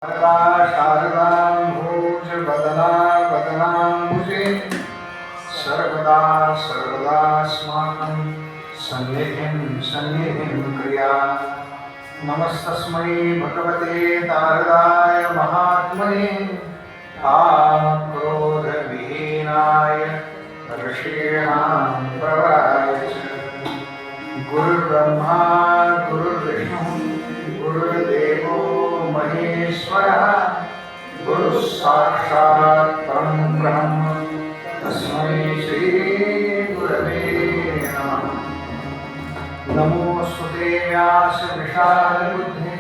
शारदां भोजवदना वदनाम्बुजे सर्वदा सर्वदास्माकं सन्निधिं क्रिया। नमस्तस्मै भगवते नारदाय महात्मने क्रोधविहीनाय ऋषीणां प्रवराय च। गुरुर्ब्रह्मा गुरुर्विष्णुः गुरुर्देवो महेश्वरः गुरुः साक्षात् परं ब्रह्म तस्मै श्री गुरवे नमः। नमोऽस्तुते व्यास विशालबुद्धे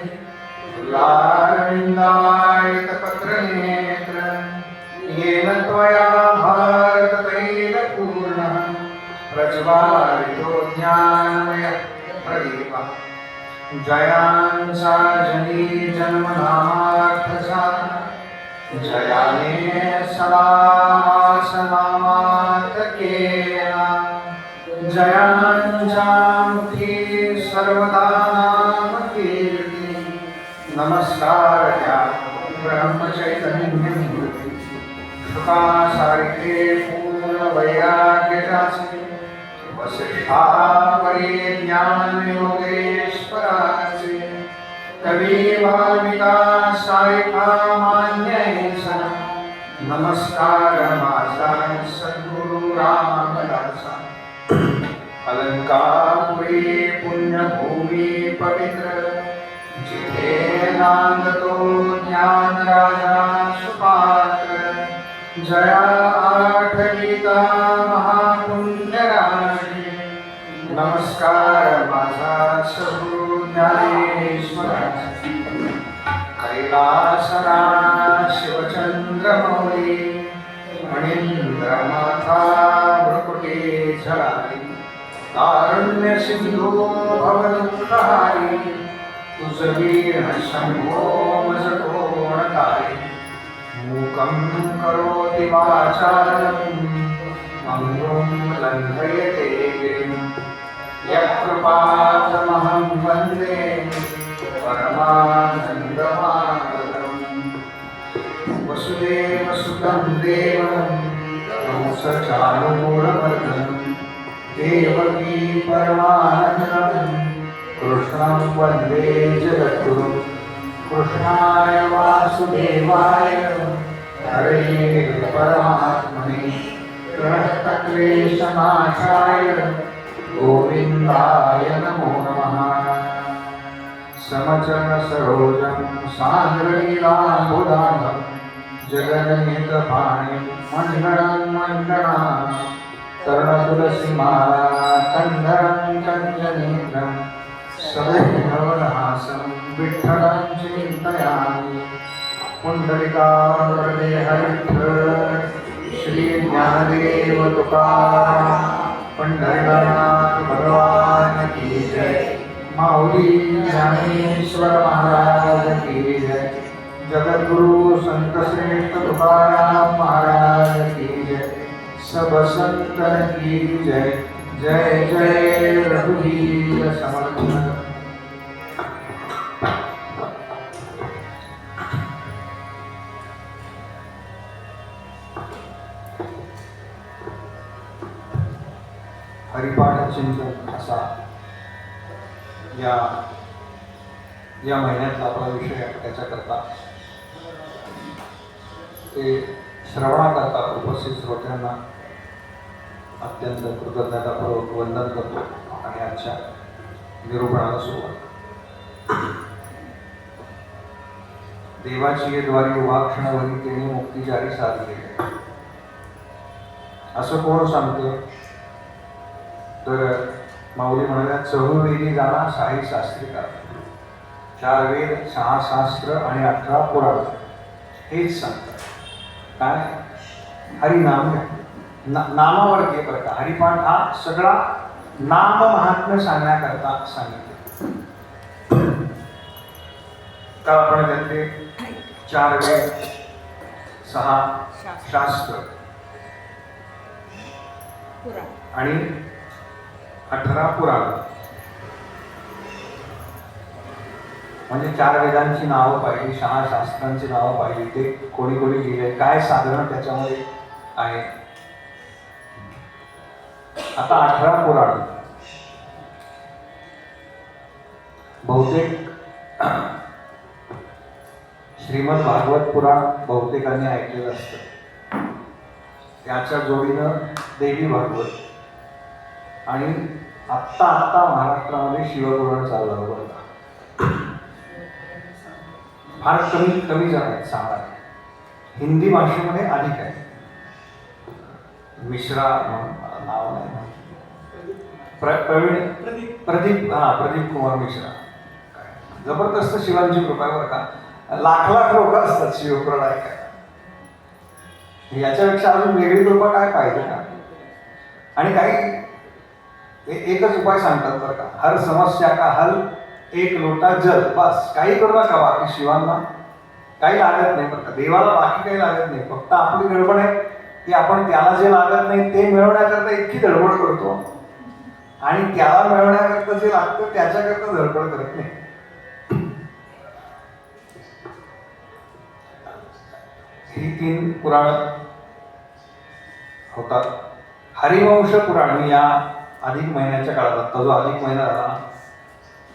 लारविन्दायतपत्रनेत्र येन त्वया भारततैलपूर्णः प्रज्वालितो ज्ञानमयः प्रदीपः। जयांसा जनी जन्मनामार्थसा जयाने सदा समातकेया जयांजामुखी सर्वदा नामकीर्ति। नमस्कारया ब्रह्मचैतन्यमूर्ति शुकासारिके पूर्णवैराग्यजासे वसिष्ठापरे ज्ञानयोगेश्वराचे कवी वाल्मिका सारिका मान्यैसा। नमस्कार माझा सद्गुरु रामदासा। अलंकापुरी पुण्यभूमी पवित्र जिथे नांदतो ज्ञान राजा सुपात्र। जया आठविता महापुण्यराशी। नमस्कार माझा सद्गुरु ज्ञानेश्वराचा। कैलासनाथ शिवचंद्रमौली मणींद्रमाथा भ्रुकुटी झळाली। कारुण्य सिंधू भवदुःखहारी तुझवीण शंभो मज कोण काही। मूकं करोति वाचालं मंगुं लंघयते गिरिं। यत्कृपातमहं वन्दे परमानन्दमाधवम्। वसुदेवसुतं देवं कंसचाणूरमर्दनं देवकी परमानन्दं कृष्णं वन्दे जगद्गुरुं। कृष्णाय वासुदेवाय हरे परमात्मने प्रणतक्लेशनाशाय गोविन्दाय नमो नमः। समचरण सरोजं सान्द्रलीलाम्बुदाभं जगन्नितपाणिं मण्डनं मण्डनात्। तरुणतुलसीमाला कन्धरं कञ्जनेत्रं सदैवहासं विठ्ठलं चिन्तयामि। पुण्डलिकावरदे हरिद्र श्री ज्ञानदेव तुकाराम पंढरीनाथ भगवान की जय। माऊली ज्ञानेश्वर महाराज की जय। जगद्गुरु संत श्रेष्ठ तुकाराम महाराज की जय। सब संतन की जय। जय जय रघुवीर समर्थ। हरिपाठ चिंतन असा या महिन्यातला आपला विषय त्याच्याकरता ते श्रवणाकरता उपस्थित श्रोत्यांना अत्यंत कृतज्ञतापूर्वक वंदन करतो आणि आजच्या निरूपणाला सुरुवात। देवाची द्वारी उभा क्षणवरी तेने मुक्तिचारी साधले असं कोण सांगतं तर माऊली म्हणाल्या चहुर्वेदी जाणा साई शास्त्रिका। 4 वेद 6 शास्त्र आणि 18 पुराण हेच सांगतात काय हरिनाम नामावर घे बरं का। हरिपाठ हा सगळा नाम महात्म्य सांगण्याकरता सांगितलं का आपण त्यातले 4 वेद 6 शास्त्र आणि 18 पुराण म्हणजे 4 वेदांची नावं पाहिली, 6 शास्त्रांची नावं पाहिली, ते कोणी कोणी लिहिले, काय साधनं त्याच्यामध्ये आहे. आता 18 पुराण. बहुतेक श्रीमद भागवत पुराण बहुतेकांनी ऐकलेलं असतं. त्याच्या जोडीनं देवी भागवत आणि आत्ता महाराष्ट्रामध्ये शिवपुराण चाललं होतं. फार कमी जण आहेत सांगा. हिंदी भाषेमध्ये अधिक आहे. मिश्रा नाव नाही, प्रदीप कुमार मिश्रा. जबरदस्त शिवांची कृपा बरं का. लाख लोक असतात शिवपुराण ऐकायला. याच्यापेक्षा अजून वेगळी कृपा काय पाहिजे का. आणि काही एकच उपाय सांगतात बरं का. हर समस्या का हल एक लोटा जल. बस काही करू नका. बाकी शिवांना काही लागत नाही बरं का. देवाला बाकी काही लागत नाही. फक्त आपली गडबड आहे की आपण त्याला जे लागत नाही ते मिळवण्याकरता इतकी धडपड करतो आणि त्याला मिळवण्याकरता जे लागतं त्याच्याकरता धडपड करत नाही. ही 3 पुराण होतात. हरिवंश पुराण मी या अधिक महिन्याच्या काळात, आता जो अधिक महिना झाला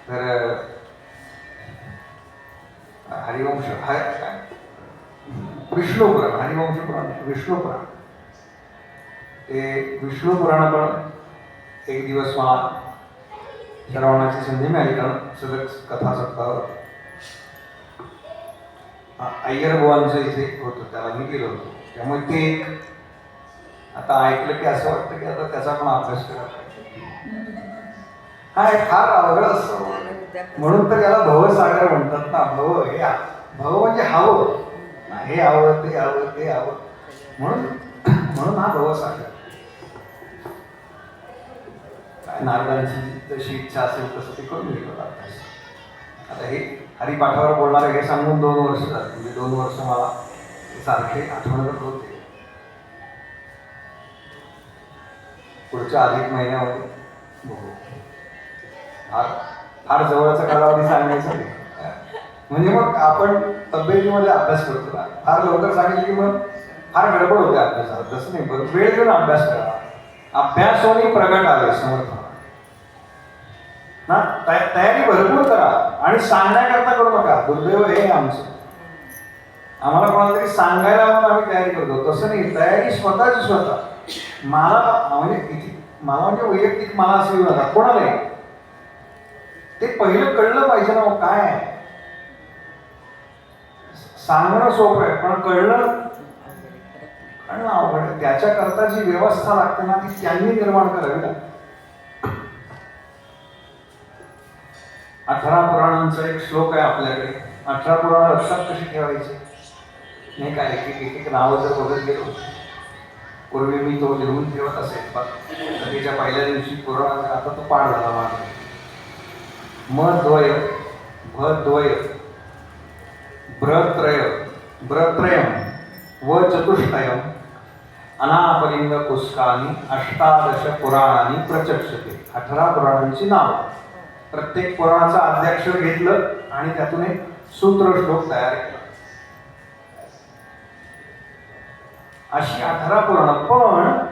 तर हरिवंश विष्णू पुराण, हरिवंश पुराण विष्णू पुराण. ते विष्णू पुराण पण एक दिवस मला श्रवणाची संधी मिळाली. कारण सगळं कथा सप्ताह अय्यर बुवांचं इथे होतं, त्याला मी गेलो होतो. त्यामुळे ते एक आता ऐकलं की असं वाटतं की आता त्याचा पण अभ्यास केला पाहिजे. हा एक फार अवघड असतो. म्हणून तर याला भवसागर म्हणतात ना. भव म्हणजे हवं, हे हवं ते हवं ते हवं, म्हणून हा भवसागर. काय नारदांची जशी इच्छा असेल तसं ते करून घेतो अभ्यास. आता हे हरिपाठावर बोलणारे हे सांगून 2 वर्ष झाले. म्हणजे 2 वर्ष मला सारखे आठवणच होते. पुढच्या अधिक महिन्यामध्ये बघू. फार जवळचा कालावधी सांगायचा नाही. म्हणजे मग आपण तब्येतीमध्ये अभ्यास करतो ना. फार लवकर सांगितलं की मग फार गडबड होते अभ्यासाला. तसं नाही, पण वेळ घेऊन अभ्यास करा. अभ्यासोनी प्रगट आले समर्थ ना. तयारी भरपूर करा आणि सांगण्याकरता करू नका. दुर्दैव हे आमचं. आम्हाला कोणाला तरी सांगायला म्हणून आम्ही तयारी करतो. तसं नाही, तयारी स्वतःची स्वतः. मला म्हणजे वैयक्तिक मला असं येऊ नका कोणालाही. ते पहिलं कळलं पाहिजे ना काय आहे. सांगणं सोपं आहे पण कळणं अवघड आहे. त्याच्याकरता जी व्यवस्था लागते ना ती त्यांनी निर्माण करावी लागते. 18 पुराणांचा एक श्लोक आहे आपल्याकडे. 18 पुराण लक्षात कशी ठेवायची नाही काय. एक नावं जर बघत गेलो. पूर्वी मी तो लिहून ठेवत असेल पण त्याच्या पहिल्या दिवशी पुराण आता तो पाठ झाला माझा. मद्वय भद्वय ब्रत्रयम व चतुष्टयम अनापलिंग पुष्कानी 18 पुराणांनी प्रचक्षते. 18 पुराणांची नाव. प्रत्येक पुराणाचा आद्याक्षर घेतलं आणि त्यातून एक सूत्र श्लोक तयार केला. अशी 18 पुराण. पण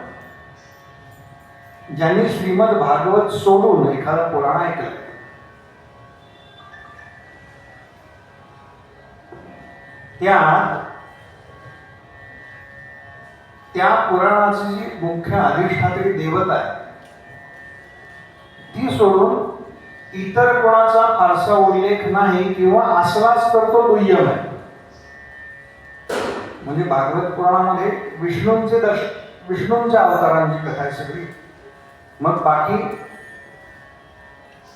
ज्यांनी श्रीमद भागवत सोडून एखादं पुराण ऐकलं त्या पुराणाची जी मुख्य अधिष्ठात्री देवता आहे ती सोडून इतर कोणाचा फारसा उल्लेख नाही किंवा असलाच तर तो दुय्यम आहे. म्हणजे भागवत पुराणामध्ये विष्णूंच्या अवतारांची कथा आहे सगळी. मग बाकी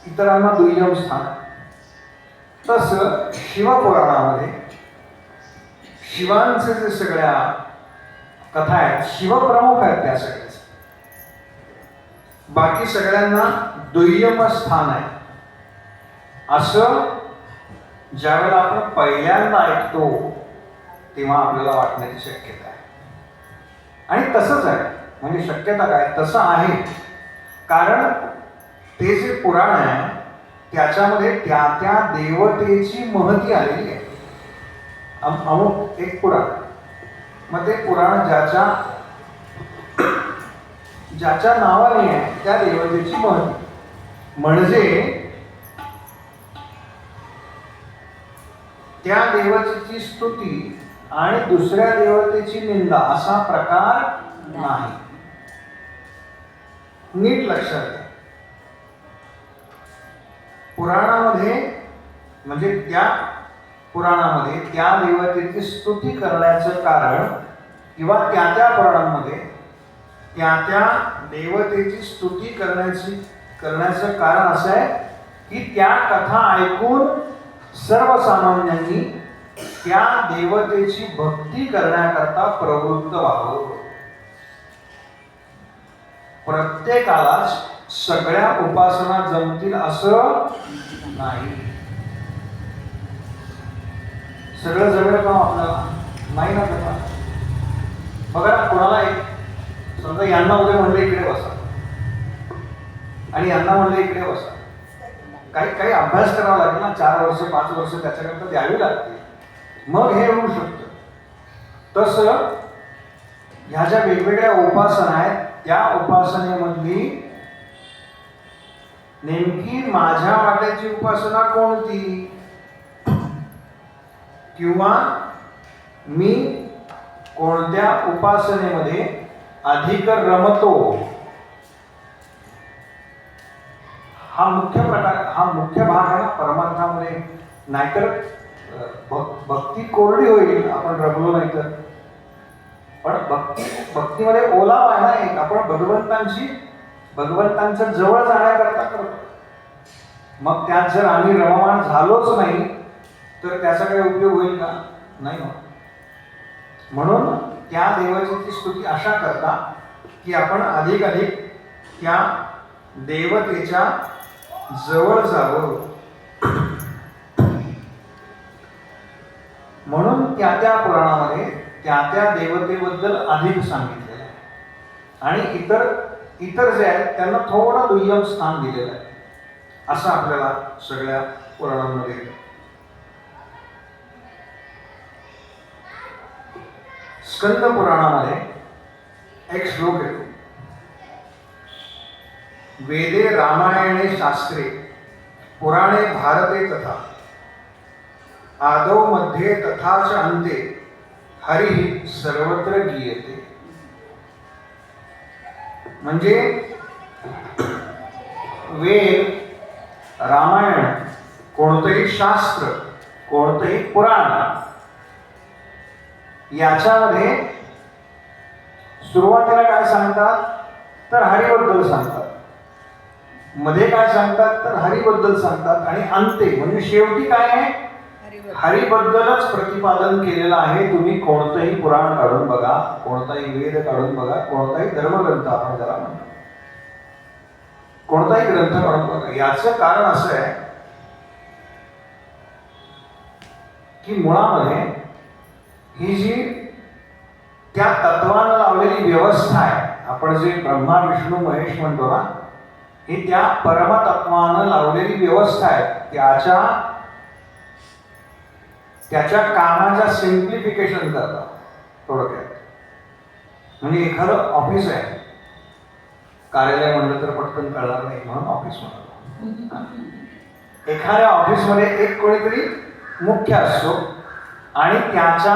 इतरांना दुय्यम स्थान. तसं शिवपुराणामध्ये शिवांचे जे सगळ्या कथा आहेत शिवप्रमुख आहेत त्या सगळ्याच. बाकी सगळ्यांना दुय्यम स्थान आहे. असं ज्यावेळेला आपण पहिल्यांदा ऐकतो तेव्हा आपल्याला वाटण्याची शक्यता आहे. आणि तसंच आहे. म्हणजे शक्यता काय तसं आहे. कारण ते जे पुराण आहे त्याच्यामध्ये त्या त्या देवतेची महती आलेली आहे. अमुक एक पुराण, मग ते पुराण ज्याच्या नावाने आहे त्या देवतेची महती, म्हणजे त्या देवतेची स्तुती आणि दुसऱ्या देवतेची निंदा असा प्रकार नाही. नीट लक्षात घ्या. पुराणामध्ये म्हणजे त्या पुराणामध्ये त्या देवतेची स्तुती करण्याचं कारण किंवा त्या त्या पुराणांमध्ये त्या त्या देवतेची स्तुती करण्याचं कारण असं आहे की त्या कथा ऐकून सर्वसामान्यांनी त्या देवतेची भक्ती करण्याकरता प्रवृत्त व्हावं. प्रत्येकालाच सगळ्या उपासना जमतील असं नाही. सगळं जमेल का आपल्याला? नाही ना. त्याला बघा, कोणाला एक समजा यांना उद्या म्हणलं इकडे बसा आणि यांना म्हणलं इकडे बसा, काही काही अभ्यास करावा लागेल ना. 4 वर्ष 5 वर्ष त्याच्याकरता द्यावी लागते, मग हे होऊ शकतं. तसं ह्या ज्या वेगवेगळ्या उपासना आहेत त्या उपासनेमधली नेमकी माझ्या वाट्याची उपासना कोणती, किंवा मी कोणत्या उपासनेमध्ये अधिक रमतो, हा मुख्य प्रकार, हा मुख्य भाग आहे ना परमार्थामध्ये. नाहीतर भक्ती कोरडी होईल आपण रमलो नाही तर. पण भक्तीमध्ये ओलावा आहे ना एक, आपण भगवंतांच्या जवळ जाण्याकरता करतो. मग त्यात जर आम्ही रममाण झालोच नाही तर त्याचा काही उपयोग होईल का? नाही होत. म्हणून त्या देवाची स्तुती अशा करता की आपण अधिक त्या देवतेच्या जवळ जावं. म्हणून त्या त्या पुराणामध्ये त्या त्या देवतेबद्दल अधिक सांगितलेलं आहे आणि इतर जे आहेत त्यांना थोडं दुय्यम स्थान दिलेलं आहे, असं आपल्याला सगळ्या पुराणांमध्ये. स्कंद पुराणामध्ये एक श्लोक येतो, वेदे रामायणे शास्त्रे पुराणे भारते तथा आदौ मध्ये तथा च अन्ते हरिः सर्वत्र गीयते. म्हणजे वेद, रामायण, कोणतंही शास्त्र, कोणतंही पुराण याच्यामध्ये सुरुवातीला काय सांगतात तर हरिबद्दल सांगतात, मध्ये काय सांगतात तर हरिबद्दल सांगतात, आणि अंते म्हणजे शेवटी काय आहे हरिबद्दलच प्रतिपादन केलेलं आहे. तुम्ही कोणतंही पुराण काढून बघा, कोणताही वेद काढून बघा, कोणताही धर्मग्रंथ आपण ज्याला म्हणतो, कोणताही ग्रंथ काढून बघा. याचं कारण असं आहे की मुळामध्ये ही जी त्या तत्वानं लावलेली व्यवस्था आहे, आपण जे ब्रह्मा विष्णू महेश म्हणतो ना, ही त्या परमतत्वानं लावलेली व्यवस्था आहे. त्याच्या कामाच्या सिम्प्लिफिकेशन करतात थोडक्यात. म्हणजे एखादं ऑफिस आहे, कार्यालय म्हणलं तर पटकन कळणार नाही म्हणून ऑफिस म्हणतो. एखाद्या ऑफिसमध्ये एक कोणीतरी मुख्य असतो आणि त्याच्या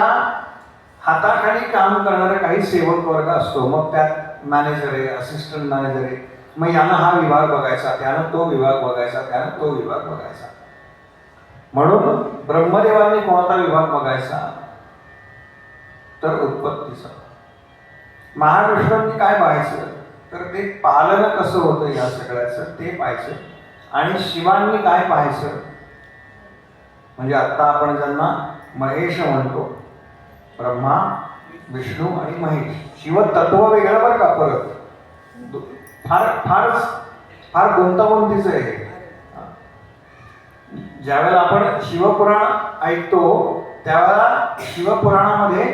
हाताखाली काम करणारा काही सेवक वर्ग असतो. मग त्यात मॅनेजर आहे, असिस्टंट मॅनेजर आहे. मग यानं हा विभाग बघायचा, त्यानं तो विभाग बघायचा, त्यानं तो विभाग बघायचा. म्हणून ब्रह्मदेवांनी कोणता विभाग बघायचा तर उत्पत्तीचा. महाविष्णूंनी काय पाहायचं तर ते पालन कसं होतं या सगळ्याचं ते पाहायचं. आणि शिवांनी काय पाहायचं म्हणजे आत्ता आपण ज्यांना महेश म्हणतो, ब्रह्मा विष्णू आणि महेश, शिव तत्व वेगळं बरं का. परत फार गुंतागुंतीचं आहे. ज्यावेळेला आपण शिवपुराण ऐकतो त्यावेळेला शिवपुराणामध्ये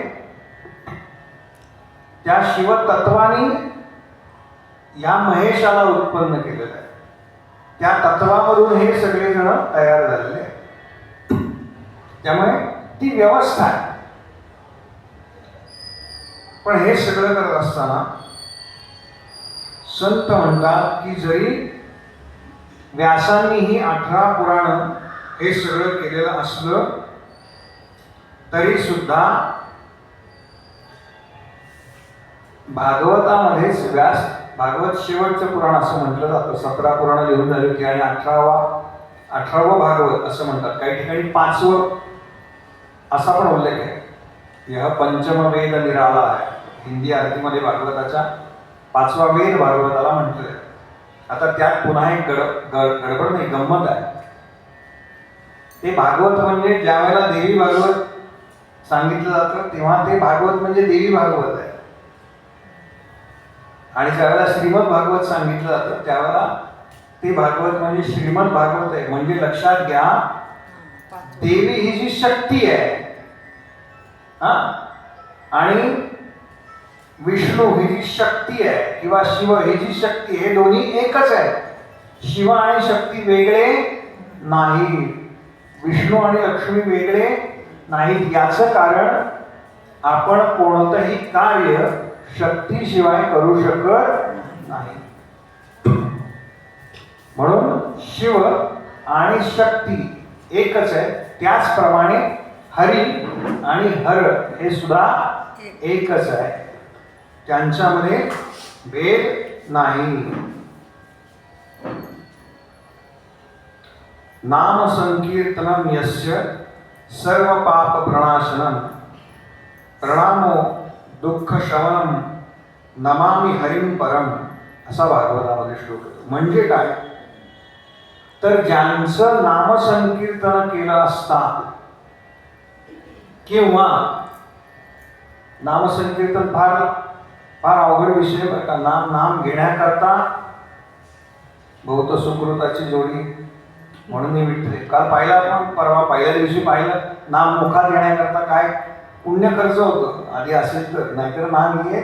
त्या शिवतत्वानी या महेशाला उत्पन्न केलेलं आहे. त्या तत्वावरून हे सगळे जण तयार झालेले आहेत. त्यामुळे ती व्यवस्था आहे. पण हे सगळं करत असताना संत म्हणतात की जरी व्यासांनी ही 18 पुराण हे सगळं केलेलं असलं तरी सुद्धा भागवतामध्येच व्यास भागवत शेवटचं पुराण असं म्हटलं जातं. 17 पुराण लिहून झाली की आणि 18वं भागवत असं म्हणतात. काही ठिकाणी 5वं असा पण उल्लेख आहे. यह पंचम वेद निराला आहे. हिंदी आरतीमध्ये भागवताच्या 5वा वेद भागवताला म्हटलंय. आता त्यात पुन्हा एक गडबड नाही, गंमत आहे. ते भागवत म्हणजे ज्या वेळेला देवी भागवत सांगितलं जातं तेव्हा ते भागवत म्हणजे देवी भागवत आहे. आणि ज्यावेळेला श्रीमद भागवत सांगितलं जातं त्यावेळेला ते भागवत म्हणजे श्रीमद भागवत आहे. म्हणजे लक्षात घ्या, देवी ही जी शक्ती आहे आणि विष्णू ही जी शक्ती आहे किंवा शिव ही जी शक्ती आहे, दोन्ही एकच आहे. शिव आणि शक्ती वेगळे नाही, विष्णू आणि लक्ष्मी वेगळे नाहीत. याचं कारण आपण कोणतंही कार्य शक्तीशिवाय करू शकत नाही. म्हणून शिव आणि शक्ती एकच आहे. त्याचप्रमाणे हरी आणि हर हे सुद्धा एकच आहे. त्यांच्यामध्ये भेद नाही. नाम संकीर्तनम यस्य सर्व पाप प्रणाशनम प्रणामो दुःख शमनम नमामि हरिम परम असा भागवतामध्ये श्लोक होतो. म्हणजे काय तर ज्यांचं नामसंकीर्तन केलं असता किंवा नामसंकीर्तन फार फार अवघड विषय बरं का. नाम घेण्याकरता बहुत सुकृताची जोडी म्हणून मी विठ्ठल काल पाहिलं आपण, परवा पहिल्या दिवशी पाहिलं. नाम मुखात घेण्याकरता काय पुण्य खर्च होतं आधी असेल तर, नाहीतर नाम घे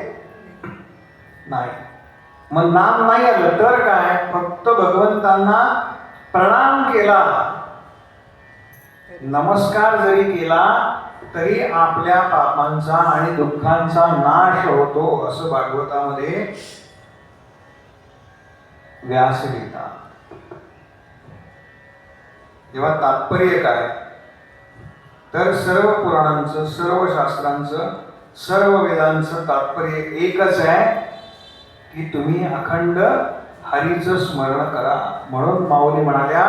नाही. मग नाम नाही आलं तर काय, फक्त भगवंतांना प्रणाम केला, नमस्कार जरी केला तरी आपल्या पापांचा आणि दुःखांचा नाश होतो असं भागवतामध्ये व्यास लिहितात. तेव्हा तात्पर्य काय तर सर्व पुराणांचं, सर्व शास्त्रांचं, सर्व वेदांचं तात्पर्य एकच आहे की तुम्ही अखंड हरीचं स्मरण करा. म्हणून माऊली म्हणाल्या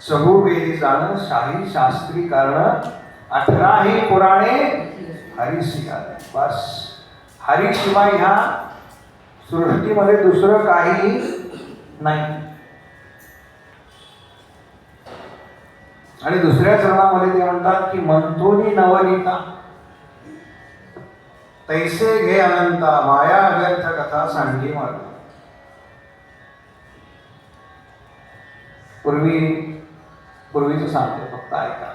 चहुवेदी जाण शाही शास्त्री कारण 18 पुराणे हरीसी आले. बस हरीशिवाय ह्या सृष्टीमध्ये दुसरं काही नाही. आणि दुसऱ्या चरणामध्ये ते म्हणतात की मंथोनी नवनीता तैसे घे अनंता माया अव्यर्थ कथा सांगी मार्ग. पूर्वीचं सांगतो फक्त ऐका.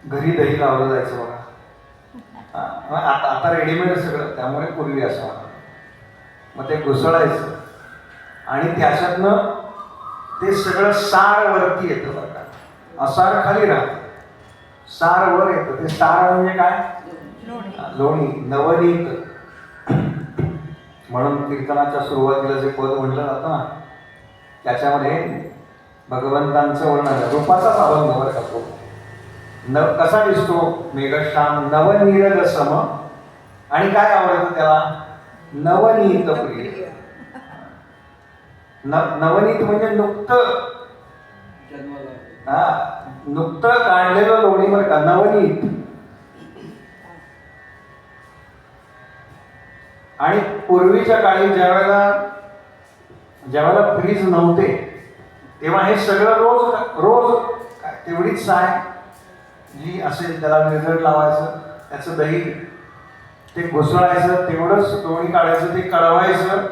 घरी दही लावलं जायचं बघा. आता रेडीमेड सगळं, त्यामुळे पूर्वी असं म्हणा. मग ते घुसळायचं आणि त्याच्यातनं ते सगळं सार वरती येतं बरं का. असार खाली राहतं, सार वर येतं. ते सार म्हणजे काय, लोणी, नवनीत. म्हणून कीर्तनाच्या सुरुवातीला जे पद म्हटलं जातं ना त्याच्यामध्ये भगवंतांचं वर्णन रूपाचाच अभंग वर करतो. कसा दिसतो मेघश्याम नवनीरद सम आणि काय आवडतं त्याला नवनीत प्रिय. नवनीत म्हणजे नुकतं काढलेलं लोणी बरं का, नवनीत. आणि पूर्वीच्या काळी ज्यावेळेला फ्रीज नव्हते तेव्हा हे सगळं रोज तेवढीच साय जी असेल त्याला विरजण लावायचं, त्याचं दही ते घुसळायचं, तेवढंच लोणी काढायचं, ते कळवायचं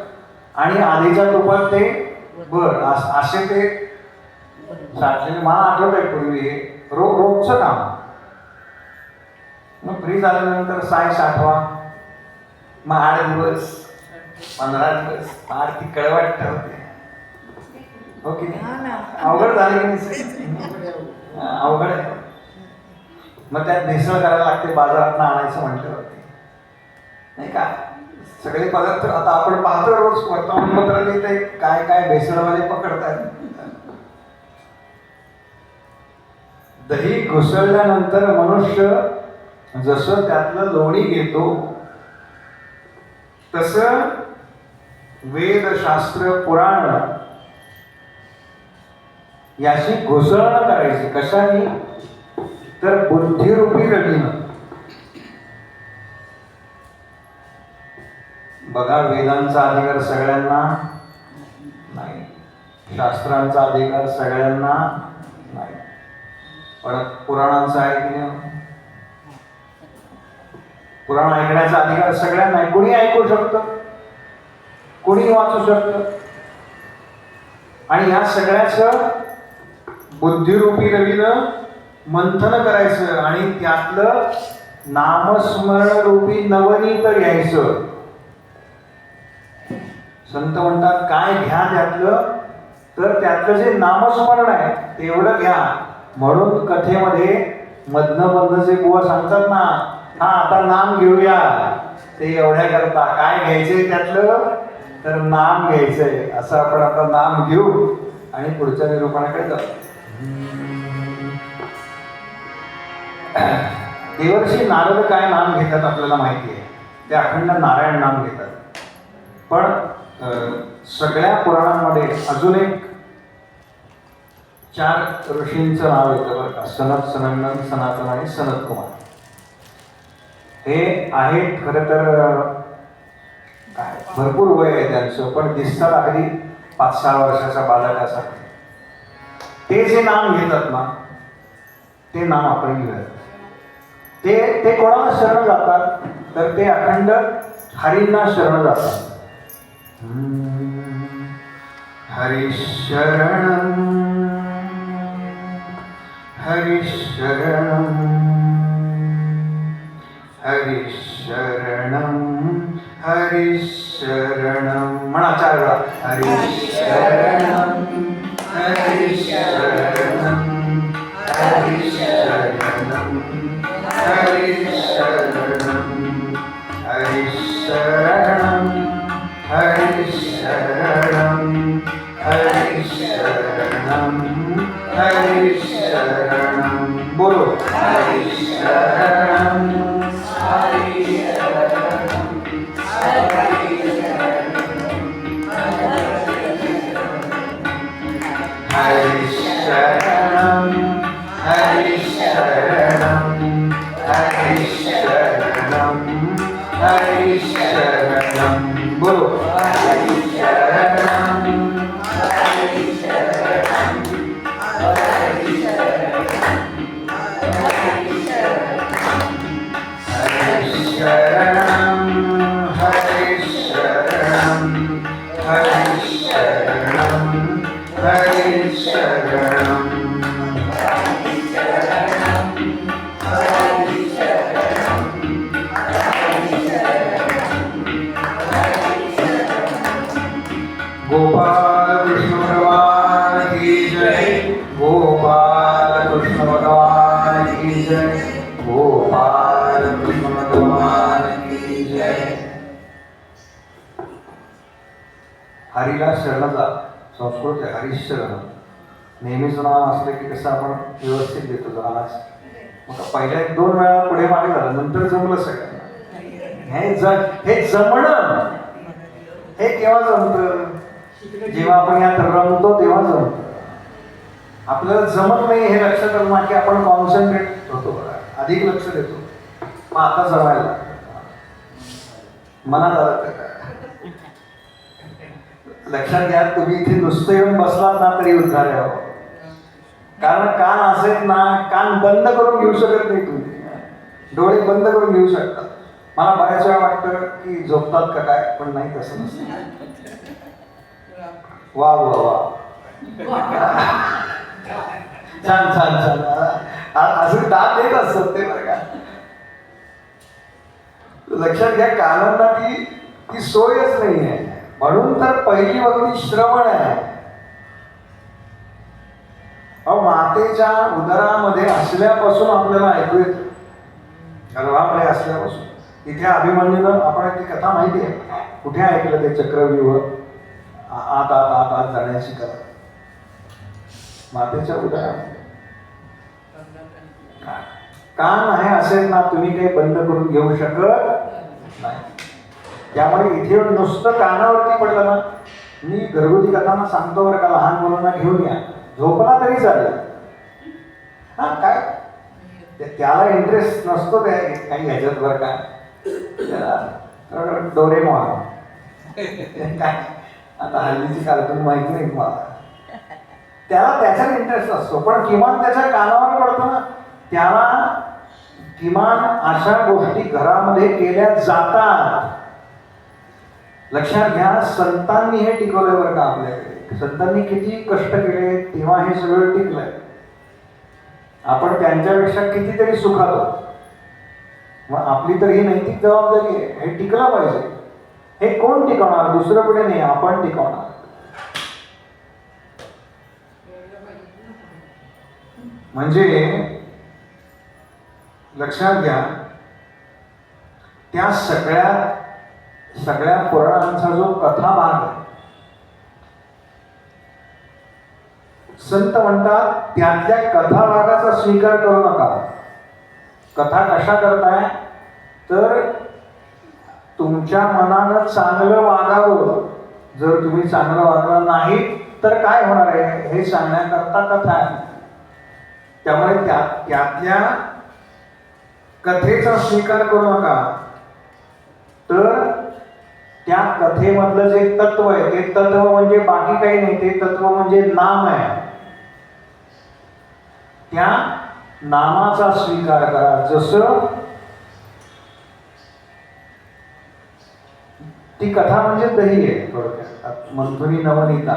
आणि आधीच्या तुपात ते असे ते साठलेले. मला आठवत आहे पूर्वी हे रोजचं काम. मग फ्रीज आल्यानंतर साय साठवा, मग 8 दिवस 15 दिवस फार ती कळवाट ठरते. हो की नाही? अवघड झाले की नाही? अवघड आहे. मग त्यात भेसळ करायला लागते, बाजारात आणायचं म्हटल्यावरती नाही का. सगळे पदार्थ आता आपण पाहतो रोज वर्तमानपत्रात येते काय काय भेसळवाले पकडतात. दही घुसळल्यानंतर मनुष्य जसं त्यातलं लोणी घेतो तसं वेद शास्त्र पुराण याची घुसळण करायची. कशाने? तर बुद्धिरूपी रवीनं. बघा, वेदांचा अधिकार सगळ्यांना नाही, शास्त्रांचा अधिकार सगळ्यांना नाही, पण पुराणांचा आहे की नाही? पुराण ऐकण्याचा अधिकार सगळ्यांना आहे. कोणी ऐकू शकतं, कोणी वाचू शकतं. आणि या सगळ्याचं बुद्धिरूपी रवीनं मंथन करायचं आणि त्यातलं नामस्मरण रूपी नवनीत घ्यायचं. संत म्हणतात काय घ्या त्यातलं? तर त्यातलं जे नामस्मरण आहे तेवढं घ्या. म्हणून कथेमध्ये मधनमधनचे बुवा सांगतात ना, हा आता नाम घेऊया. ते एवढ्या करता काय घ्यायचंय त्यातलं? तर नाम घ्यायचंय. असं आपण आता नाम घेऊ आणि पुढच्या निरूपणाकडे जाऊ. देवर्षी नारद काय नाम घेतात आपल्याला माहिती आहे. ते अखंड नारायण नाम घेतात. पण सगळ्या पुराणांमध्ये अजून एक 4 ऋषींचं नाव येतं बरं का. सनत, सनंदन, सनातन आणि सनत कुमार. हे आहेत खरं तर काय भरपूर वय आहे त्यांचं, पण दिसतात अगदी 5-6 वर्षाच्या बालकासारखे. ते जे नाम घेतात ना ते नाम आपण घेऊयात. ते कोणाला शरण जातात? तर ते अखंड हरींना शरण जातात. हरिशरणं हरिशरणं हरिशरणं हरिशरणं. म्हणा 4 वेळा. हरिशरणं हरिशरणं हरिशरणं हरिशरणं हरिशरणं हरिशरणं हरिशरणं हरिशरणं. बोलो हरिशरणं हरिशरणं हरिशरणं हरिशरणं हरिशरणं हरिशरणं. बोलो हरिशरणं हरिशरणं हरिशरणं हरिशरणं हरिशरणं. गोपाल कृष्ण भगवान की जय. गोपाल कृष्ण भगवान की जय. गोपाल कृष्ण भगवान की जय. हरीला शरण जा. संस्कृत आहे हरिशरण. नेहमीच नाव असलं की कसं आपण व्यवस्थित देतो जरा. मग पहिल्या 1-2 वेळा पुढे मागे झालं, नंतर जमलं सगळ्यांना. हे जमणं हे केव्हा जमतं? जेव्हा आपण यात रमतो तेव्हा जमतं. आपल्याला जमत नाही हे लक्षात आलं की आपण कॉन्सन्ट्रेट होतो, अधिक लक्ष देतो. मग आता जमायला लागतं. मनात आलं तर लक्षात घ्या, तुम्ही इथे नुसतं येऊन बसलात ना तरी उद्धार आहे. कारण कान असेल ना, कान बंद करून घेऊ शकत नाही तुम्ही. डोळे बंद करून घेऊ शकतात. मला बऱ्याच वेळा वाटतं की झोपतात का काय, पण नाही, तसं नसतं. वा वा वा, छान छान छान. अजून दात देत असत ते बरं का. लक्षात घ्या, कानांना ती सोयच नाही आहे. म्हणून तर पहिली वक्ती श्रवण आहे. अहो मातेच्या उदरामध्ये असल्यापासून आपल्याला ऐकू येतं, गर्भामध्ये असल्यापासून. तिथे अभिमन्यूनं, आपण ती कथा माहिती आहे, कुठे ऐकलं ते चक्रव्यूह, आत आत आत आत जाण्याची कथा मातेच्या उदरामध्ये. कान आहे असेल ना, तुम्ही काही बंद करून घेऊ शकत नाही. त्यामुळे इथे नुसतं कानावरती पडलं ना, मी घरगुती कथांना सांगतो बरं का, लहान मुलांना घेऊन या, झोपला तरी चालेल. हा काय त्याला इंटरेस्ट नसतो त्या काही ह्याच्यात बरं का, त्याला डोरेमॉन काय आता हल्लीची कार्टून माहिती नाही मला, त्याला त्याच्यात इंटरेस्ट असतो. पण किमान त्याच्या कानावर पडतो ना, त्याला किमान अशा गोष्टी घरामध्ये केल्या जातात. लक्षात घ्या, संतांनी हे टिकवलंय बरं का आपल्याकडे. संतांनी किती कष्ट केले तेव्हा हे सगळं टिकलंय. आपण त्यांच्यापेक्षा कितीतरी सुखात आहोत. मग आपली तर ही नैतिक जबाबदारी आहे, हे टिकलं पाहिजे. हे कोण टिकवणार? दुसरं पुढे नाही, आपण टिकवणार. म्हणजे लक्षात घ्या, त्या सगळ्या पुराणांचा जो कथाभाग आहे, संत म्हणतात त्यातल्या कथाभागाचा स्वीकार करू नका. कथा कशा करताय तर तुमच्या मनानं चांगलं वागावं. जर तुम्ही चांगलं वागलं नाही तर काय होणार आहे हे सांगण्याकरता कथा आहे. त्यामुळे त्यातल्या कथेचा स्वीकार करू नका. तर त्या कथेमधलं जे तत्व आहे, ते तत्व म्हणजे बाकी काही नाही, ते तत्व म्हणजे नाम आहे. त्या नामाचा स्वीकार करा. जसं ती कथा म्हणजे दही आहे, थोडक्यात मंथुनी नवनीता.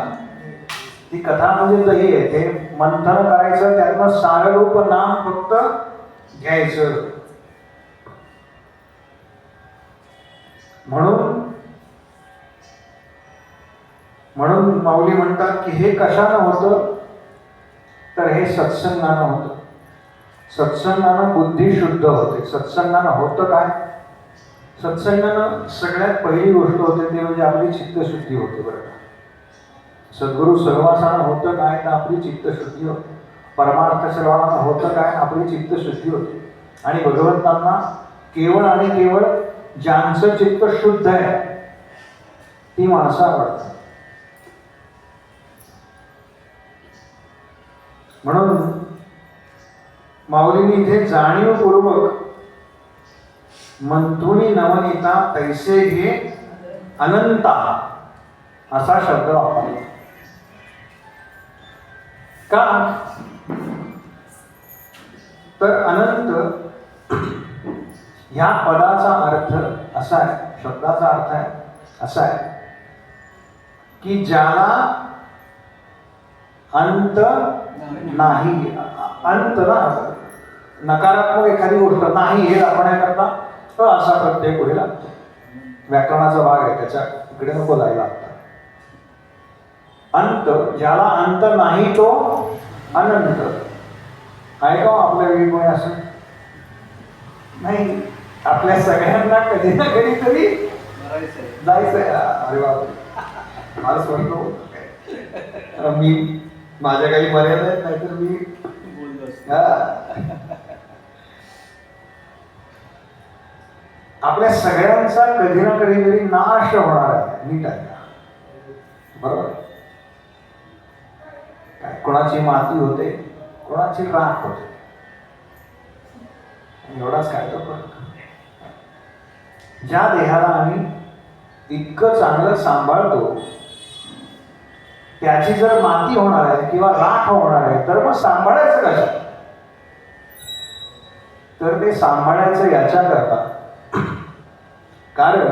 ती कथा म्हणजे दही आहे, ते मंथन करायचं, त्यातनं साररूप नाम फक्त घ्यायचं. म्हणून माऊली म्हणतात की हे कशानं होतं तर हे सत्संगानं होतं. सत्संगानं बुद्धी शुद्ध होते. सत्संगानं होतं काय? सत्संगानं सगळ्यात पहिली गोष्ट होते ते म्हणजे आपली चित्तशुद्धी होते. बरं का, सद्गुरु सहवासानं होतं काय तर आपली चित्तशुद्धी होते. परमार्थ श्रवणानं होतं काय? आपली चित्तशुद्धी होते. आणि भगवंतांना केवळ आणि केवळ ज्यांचं चित्त शुद्ध आहे ती माणसं आवडतात. म्हणून माऊलींनी इथे जाणीवपूर्वक मंथुनी नवनीता तैसे घे अनंता असा शब्द वापरला. का तर अनंत ह्या पदाचा अर्थ असा आहे, शब्दाचा अर्थ आहे असा आहे की ज्याला अंत नाही. अंत ना, नकारात्मक एखादी गोष्ट नाही हे दाखवण्याकरता असा प्रत्यय पुढे लागतो. व्याकरणाचा भाग आहे, त्याच्या इकडे नको जायला आता. अंत, ज्याला अंत नाही तो अनंत आहे. का आपल्या वेळी कोणी असं नाही? आपल्या सगळ्यांना कधी ना कधी तरी जायचंय. अरे बापरे, मला स्पष्ट होत. मी माझ्या काही मर्यादा आहेत, नाहीतर मी आपल्या सगळ्यांचा कधी ना कधीतरी नाश होणार आहे. नीट आहे बरोबर? काय कोणाची माती होते, कोणाची राख होते, एवढाच काय तो फरक. ज्या देहाला आम्ही इतकं चांगलं सांभाळतो त्याची जर माती होणार आहे किंवा राख होणार आहे तर मग सांभाळायचं कशा? तर ते सांभाळायचं याच्या करता, कारण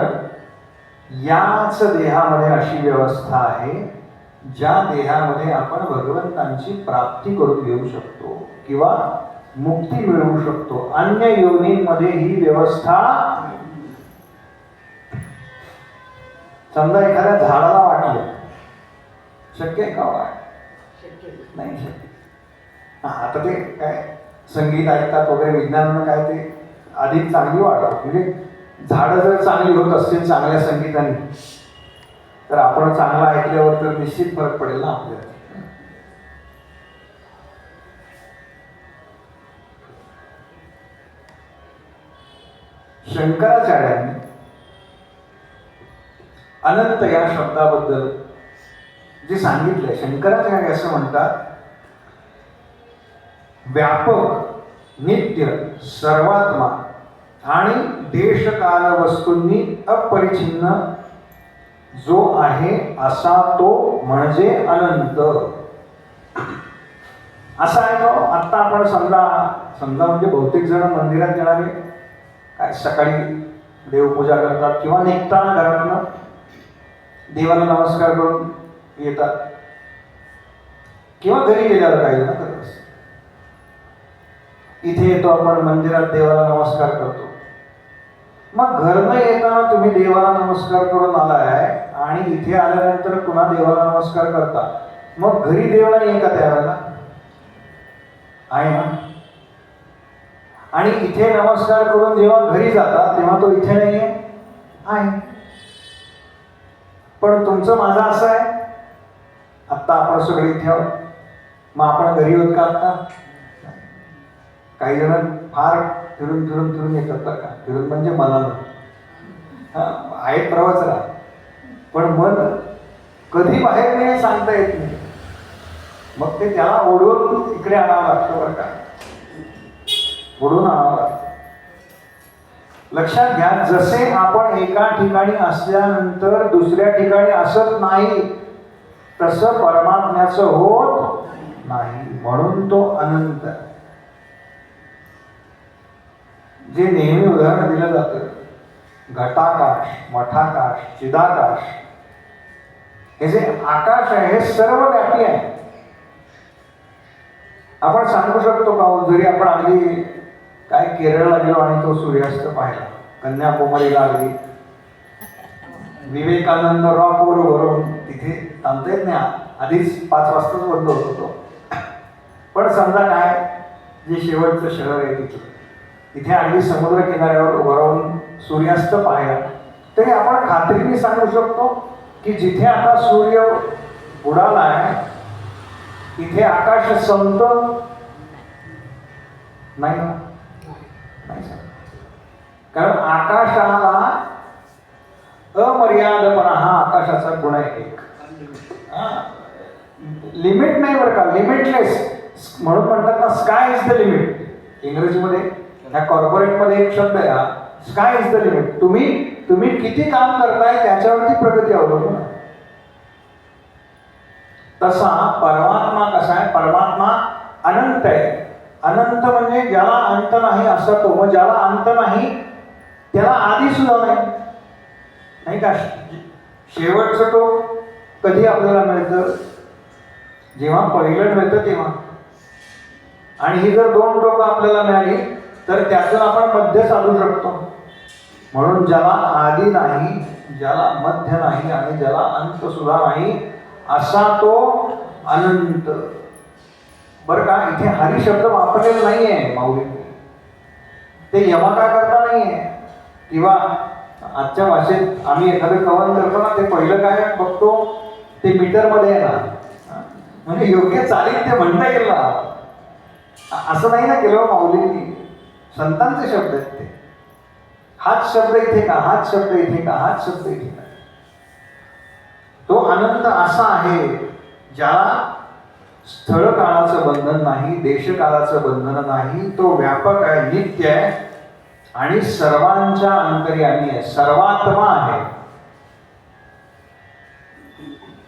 याच देहामध्ये अशी व्यवस्था आहे ज्या देहामध्ये आपण भगवंतांची प्राप्ती करून घेऊ शकतो किंवा मुक्ती मिळवू शकतो. अन्य योनींमध्ये ही व्यवस्था, समजा एखाद्या झाडाला वाटलं, शक्य आहे का? नाही शक्य. आता ते काय संगीत ऐकतात वगैरे, विज्ञानानं काय ते अधिक चांगली वाटतात. म्हणजे झाडं जर चांगली होत असतील चांगल्या संगीताने, तर आपण चांगलं ऐकल्यावर तर निश्चित फरक पडेल ना आपल्याला. शंकराचार्यांनी अनंत या शब्दाबद्दल जे सांगितलंय, शंकराचार्य असं म्हणतात, व्यापक, नित्य, सर्वात्मा आणि देशकाल वस्तूंनी अपरिचिन्न जो आहे असा तो म्हणजे अनंत. असा आहे तो. आत्ता आपण समजा म्हणजे बहुतेक जण मंदिरात येणारे काय सकाळी देवपूजा करतात किंवा निघताना घरातनं देवाला नमस्कार करून येतात, किंवा घरी गेल्यावर काही जण करत असतात. इथे येतो आपण मंदिरात देवाला नमस्कार करतो. मग घरनं येताना तुम्ही देवाला नमस्कार करून आलाय आणि इथे आल्यानंतर पुन्हा देवाला नमस्कार करता, मग घरी देव नाही आहे का त्यावेळेला? आहे ना. आणि इथे नमस्कार करून जेव्हा घरी जाता तेव्हा तो इथे नाही आहे. पण तुमचं माझं असं आहे, आत्ता आपण सगळे इथे आहोत, मग आपण घरी होत का आत्ता? काही जण फार फिरून फिरून फिरून येतात बरं का. फिरून म्हणजे मनानं आहेत प्रवचना, पण मन कधी बाहेर नाही सांगता येत नाही. मग ते त्याला ओढून इकडे आणावं लागतं बरं का, ओढून आणावं लागतं. लक्षात घ्या, जसे आपण एका ठिकाणी असल्यानंतर दुसऱ्या ठिकाणी असत नाही, तसं परमात्म्याचं होत नाही. म्हणून तो अनंत. जे नेहमी उदाहरण दिलं जातं, घटाकाश, मठाकाश, चिदाकाश, हे जे आकाश आहे हे सर्वव्यापी आहे. आपण सांगू शकतो का, जरी आपण अगदी काय केरळला गेलो आणि तो सूर्यास्त पाहिला, कन्याकुमारीला अगदी विवेकानंद रॉकवर वरून तिथे थांबता येत नाही, आधीच 5 वाजताच बंद होतो तो. पण समजा काय जे शेवटचं शहर आहे तिथे अगदी समुद्र किनाऱ्यावर वरून सूर्यास्त पाहिला, तरी आपण खात्रीने सांगू शकतो की जिथे आता सूर्य बुडाला आहे तिथे आकाश संपतं नाही ना. कारण आकाशाला अमर्यादपणा हा आकाशाचा गुण आहे एक. लिमिट नाही बरं का, लिमिटलेस म्हणून म्हणतात ना, स्काय इज द लिमिट. इंग्रजीमध्ये ह्या कॉर्पोरेटमध्ये एक शब्द आहे हा, स्काय इज द लिमिट. तुम्ही किती काम करताय त्याच्यावरती प्रगती अवलंबून आहे. तसा परमात्मा कसा आहे, परमात्मा अनंत आहे. अनंत म्हणजे ज्याला अंत नाही असा तो. मग ज्याला अंत नाही त्याला आधी सुद्धा नाही का. शेवटचं टोक कधी आपल्याला मिळतं, जेव्हा पहिलं मिळतं तेव्हा. आणि ही जर 2 टोकं आपल्याला मिळाली तर त्यातून आपण मध्य साधू शकतो. म्हणून ज्याला आधी नाही, ज्याला मध्य नाही आणि ज्याला अंत सुद्धा नाही असा तो अनंत. बरं का, इथे हरी शब्द वापरलेला नाहीये माऊलींनी. ते यमका करता नाहीये, किंवा आजच्या भाषेत आम्ही एखादं कवन करतो ना, ते पहिलं काय बघतो ते मीटरमध्ये आहे ना, म्हणजे योग्य चालीत ते म्हणता येईल ना, असं नाही ना केलं माऊलींनी. संतांचे शब्द आहेत ते. हाच शब्द इथे का, हाच शब्द इथे का, हाच शब्द इथे का. तो अनंत असा आहे ज्याला स्थळ काळाचं बंधन नाही, देशकाळाचं बंधन नाही. तो व्यापक आहे, नित्य आहे आणि सर्वांच्या अंतर्यामी आहे, सर्वात्मा आहे.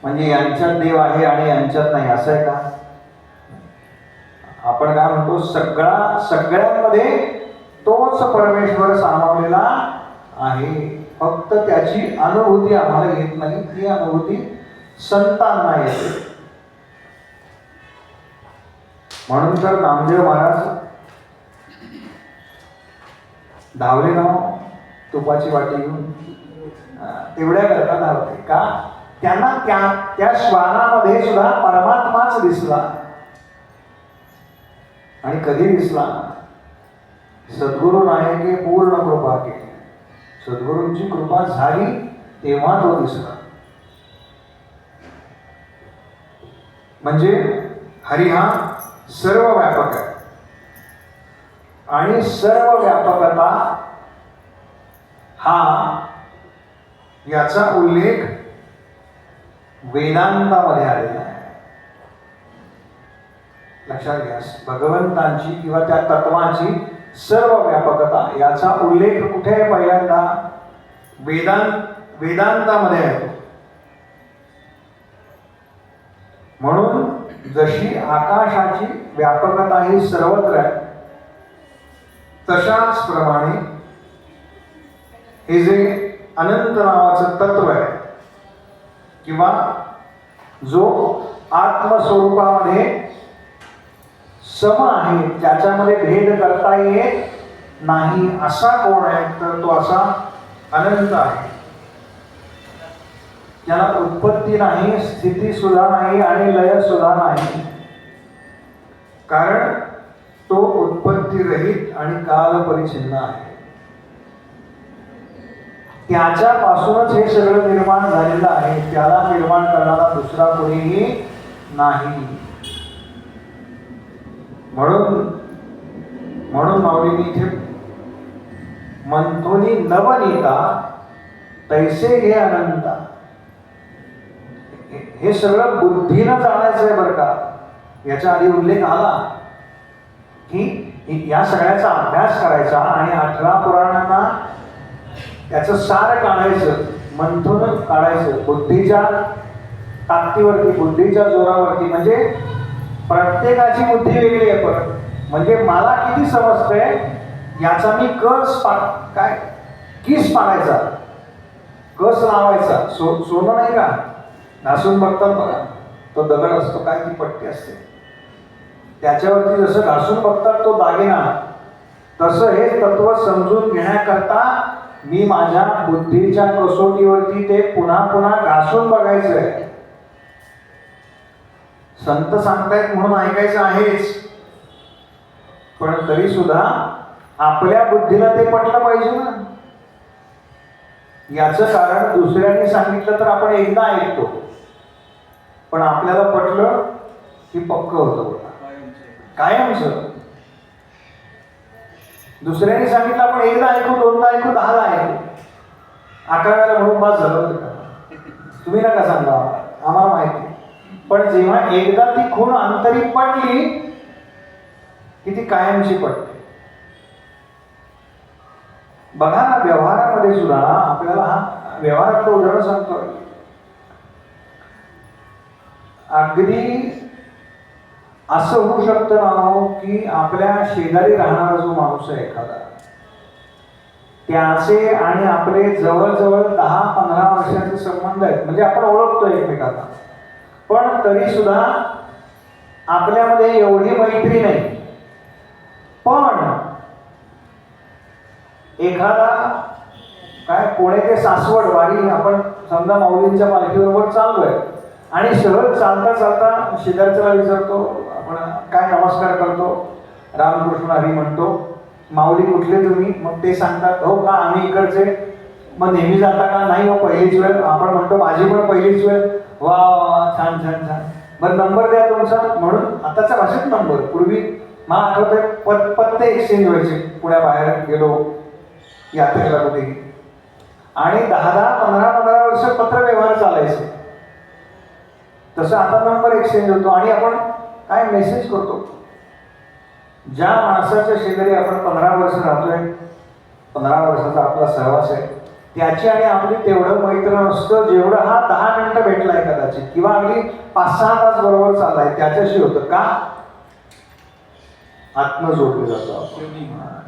म्हणजे यांच्यात देव आहे आणि यांच्यात नाही असं आहे का? आपण काय म्हणतो, सगळ्यांमध्ये तोच परमेश्वर सामावलेला आहे. फक्त त्याची अनुभूती आम्हाला येत नाही, ती अनुभूती संतांना येते. म्हणून तर नामदेव महाराज धावले ना तुपाची वाटी घेऊन, तेवढ्या करता धावते का? त्यांना त्या श्वानामध्ये सुद्धा परमात्माच दिसला. आणि कधी दिसला? सद्गुरू नायके पूर्ण कृपा केली. सद्गुरूंची कृपा झाली तेव्हा तो दिसला. म्हणजे हरी हा सर्व व्यापक आहे आणि सर्व व्यापकता हा याचा उल्लेख वेदांतामध्ये आलेला आहे. लक्षात घ्या, भगवंतांची किंवा त्या तत्वाची सर्व व्यापकता याचा उल्लेख कुठे आहे? पहिल्यांदा वेदांतामध्ये आहे. म्हणून जशी आकाशाची व्यापकता ही सर्वत्र आहे, तशाच प्रमाणे हे जे अनंत नावाचं तत्व आहे किंवा जो आत्मस्वरूपामध्ये सम आहे, ज्याच्यामध्ये भेद करता येत नाही, असा कोण आहे? तर तो असा अनंत आहे. ज्याला उत्पत्ती नाही, स्थिती सुद्धा नाही आणि लय सुद्धा नाही. कारण तो उत्पत्ती रहित आणि काल परिच्छिन्न आहे. त्याच्यापासूनच हे सगळं निर्माण झालेलं आहे. त्याला निर्माण करणारा दुसरा कोणीही नाही. म्हणून माऊलींनी इथे मंथोनी नवनीता तैसे हे अनंता, हे सगळं बुद्धीनं जाणायचं आहे बरं का. याच्या आधी उल्लेख आला की या सगळ्याचा अभ्यास करायचा आणि 18 पुराणांना त्याचं सार काढायचं, मंथन काढायचं बुद्धीच्या ताकदीवरती, बुद्धीच्या जोरावरती. म्हणजे प्रत्येकाची बुद्धी वेगळी आहे. पण म्हणजे मला किती समजतंय याचा मी किस पाडायचा, कस लावायचा. सोनं नाही का, घासून बघतात बघा, तो दगड असतो काय, ती पट्टी असते, त्याच्यावरती जसं घासून बघतात तो दागिना, तसं हे तत्व समजून घेण्याकरता मी माझ्या बुद्धीच्या कसोटीवरती ते पुन्हा पुन्हा घासून बघायचं आहे. संत सांगतायत म्हणून ऐकायचं आहेच, पण तरी सुद्धा आपल्या बुद्धीला ते पटलं पाहिजे ना. याचं कारण दुसऱ्यांनी सांगितलं तर आपण एकदा ऐकतो, पण आपल्याला पटलं की पक्क होतं कायमचं. दुसऱ्यांनी सांगितलं आपण एकदा ऐकू, दोनदा ऐकू, 10दा ऐकू, 11व्याला म्हणून बस झालं. तुम्ही नका सांगा, आम्हाला माहिती. पण जेव्हा एकदा ती खूण अंतरी पडली की ती कायमची पडते. बघा ना, व्यवहारामध्ये सुद्धा आपल्याला हा व्यवहारातलं उदाहरण सांगतो. अगदी असं होऊ शकतं ना की आपल्या शेजारी राहणारा जो माणूस आहे एखादा, त्याचे आणि आपले जवळजवळ 10-15 वर्षाचे संबंध आहेत. म्हणजे आपण ओळखतो एकमेकांना, पण तरी सुद्धा आपल्यामध्ये एवढी मैत्री नाही. पण एखादा काय पुणे ते सासवड वारी, आपण समजा माऊलींच्या पालखीबरोबर चाललोय आणि सहज चालता चालता शेजारच्याला विचारतो, आपण काय नमस्कार करतो, रामकृष्ण हरी म्हणतो, माऊली कुठले तुम्ही? मग ते सांगतात हो का आम्ही इकडचे. मग नेहमी जाता का? नाही हो पहिलीच वेळ. आपण म्हणतो माझी पण पहिलीच वेळ. वा वा, छान छान छान. बरं नंबर द्या तुमचा. म्हणून आताच्या भाषेत नंबर, पूर्वी मला आठवतंय पत्ते एक्सचेंज व्हायचे. पुण्याबाहेर गेलो यात्रेला कुठेही, आणि 10-15 वर्ष पत्र व्यवहार चालायचे. तसं आता नंबर एक्सचेंज होतो आणि आपण काय मेसेज करतो. ज्या माणसाच्या शेजारी आपण 15 वर्ष राहतोय, 15 वर्षाचा आपला सहवास आहे, त्याची आणि आपली तेवढं मैत्र नसतं जेवढं हा 10 मिनिटं भेटलाय कदाचित, किंवा अगदी 5-6 तास बरोबर चाललाय त्याच्याशी होतं. का? आत्म जोडले जातो.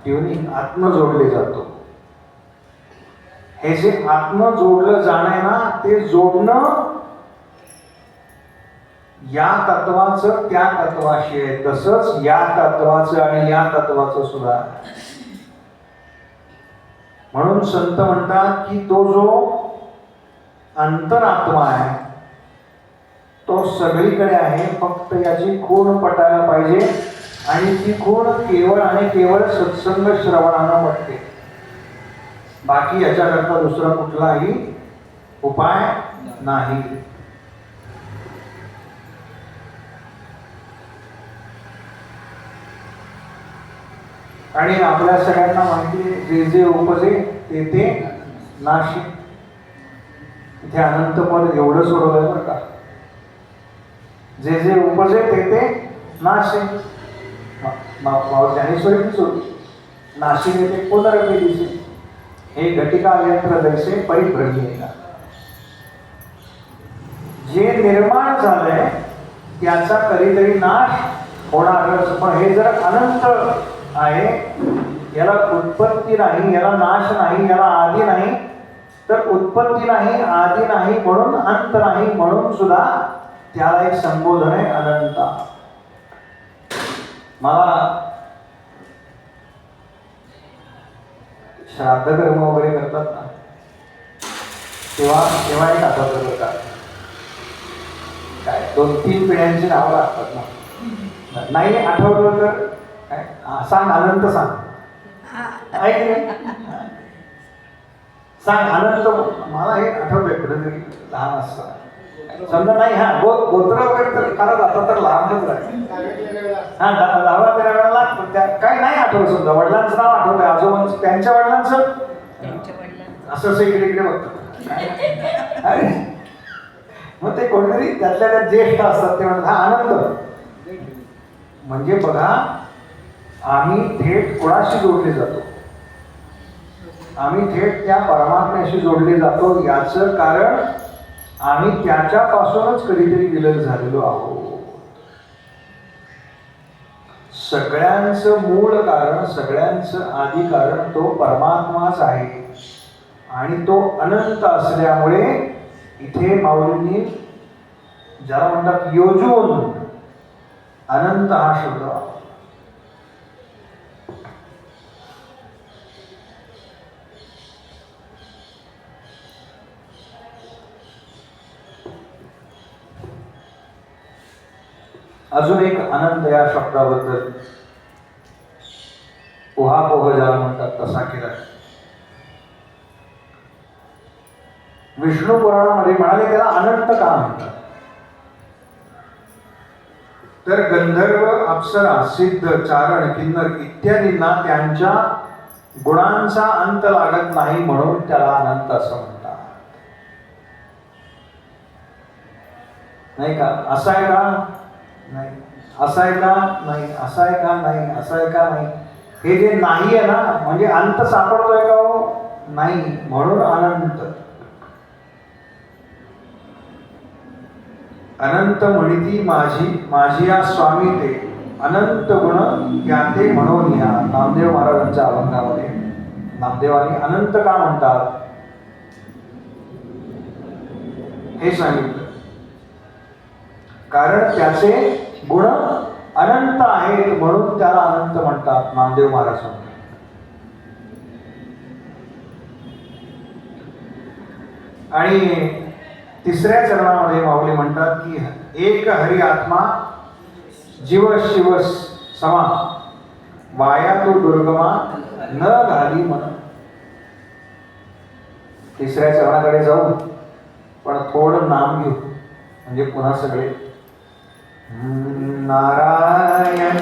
ट्युनिंग, आत्म जोडले जातो. हे जे आत्म जोडलं जाणं आहे ना, ते जोडणं या तत्वाचं त्या तत्वाशी आहे. तसंच या तत्वाचं आणि या तत्वाचं सुद्धा. म्हणून संत म्हणतात की तो जो अंतरात्मा आहे तो सगळीकडे आहे, फक्त याची खूण पटायला पाहिजे आणि ती खूण केवळ आणि केवळ सत्संग श्रवणानं पडते. बाकी याच्याकरता दुसरा कुठलाही उपाय नाही. आणि आपल्या सगळ्यांना माहिती, जे जे उपजे ते ते नाशी. इथे अनंत पद एवढं सोडवलंय बरं का. जे जे उपजे ते ते नाशे. ज्ञानेश्वरीची सोडली. नाशिने ते पुनरपी दिसे, हे घटिका यंत्र जैसे परिभ्रमी. जे निर्माण झालंय त्याचा कधीतरी नाश होणारच. पण हे जर अनंत आहे, याला उत्पत्ती नाही, याला नाश नाही, याला आदी नाही, तर उत्पत्ती नाही, आदी नाही, म्हणून अंत नाही, म्हणून सुद्धा त्याला एक संबोधन आहे अनंता. मला श्राद्ध कर्म वगैरे करतात ना, तेव्हा एक आठवतं बरं का, काय 2-3 पिढ्यांची नावं लागतात ना. नाही आठवलं तर काय सांग, अनंत सांग. सांग अनंत. मला हे आठवतंय कुठेतरी लहान असताना. समजा नाही, हा गोत्र वगैरे तर करत आता तर लहानच राहील. हा 10-12 वेळा लागतो. काही नाही आठवत. समजा वडिलांचं नाव आठवतंय, आजोबांचं, त्यांच्या वडिलांचं असं इकडे इकडे बघतो. मग ते कोणीतरी त्यातल्या त्यात ज्येष्ठ असतात ते म्हणतात हा आनंद. म्हणजे बघा, आम्ही थेट कोणाशी जोडले जातो? आम्ही थेट त्या परमात्म्याशी जोडले जातो. याचं कारण आम्ही त्याच्यापासूनच कधीतरी विलग झालेलो आहोत. सगळ्यांचं मूळ कारण, सगळ्यांचं आदी कारण तो परमात्माच आहे. आणि तो अनंत असल्यामुळे इथे माऊलींनी ज्याला म्हणतात योजून अनंत हा शब्द. अजून एक आनंद या शब्दाबद्दल उहापोह ज्याला म्हणतात तसा केला. विष्णू पुराणामध्ये म्हणाले त्याला अनंत का म्हणतात? तर गंधर्व, अप्सरा, सिद्ध, चारण, किन्नर इत्यादींना त्यांच्या गुणांचा अंत लागत नाही, म्हणून त्याला अनंत असं म्हणतात. नाही का? असं आहे का? नाही. असं आहे का? नाही. असं आहे का? नाही. असं आहे का? नाही. हे जे नाही आहे ना, म्हणजे अंत सापडतोय का हो? नाही, म्हणून अनंत. अनंत म्हणती माझी या स्वामी ते अनंत गुण ज्ञाते म्हणून या. नामदेव महाराजांच्या अभंगामध्ये नामदेवानी अनंत का म्हणतात हे सांगितलं. कारण त्याचे गुण अनंत आहेत, म्हणून त्याला अनंत म्हणतात. नामदेव महाराज म्हणतात. आणि तिसऱ्या चरणामध्ये माऊली म्हणतात की एक हरी आत्मा जीव शिव समा वाया तो दुर्गमा न घाली मन. तिसऱ्या चरणाकडे जाऊ, पण थोडं नाम घेऊ म्हणजे पुन्हा सगळे नारायण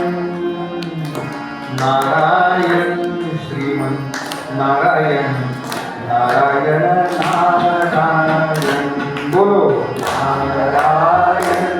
नारायण श्रीमन नारायण नारायण नारायण बोलो नारायण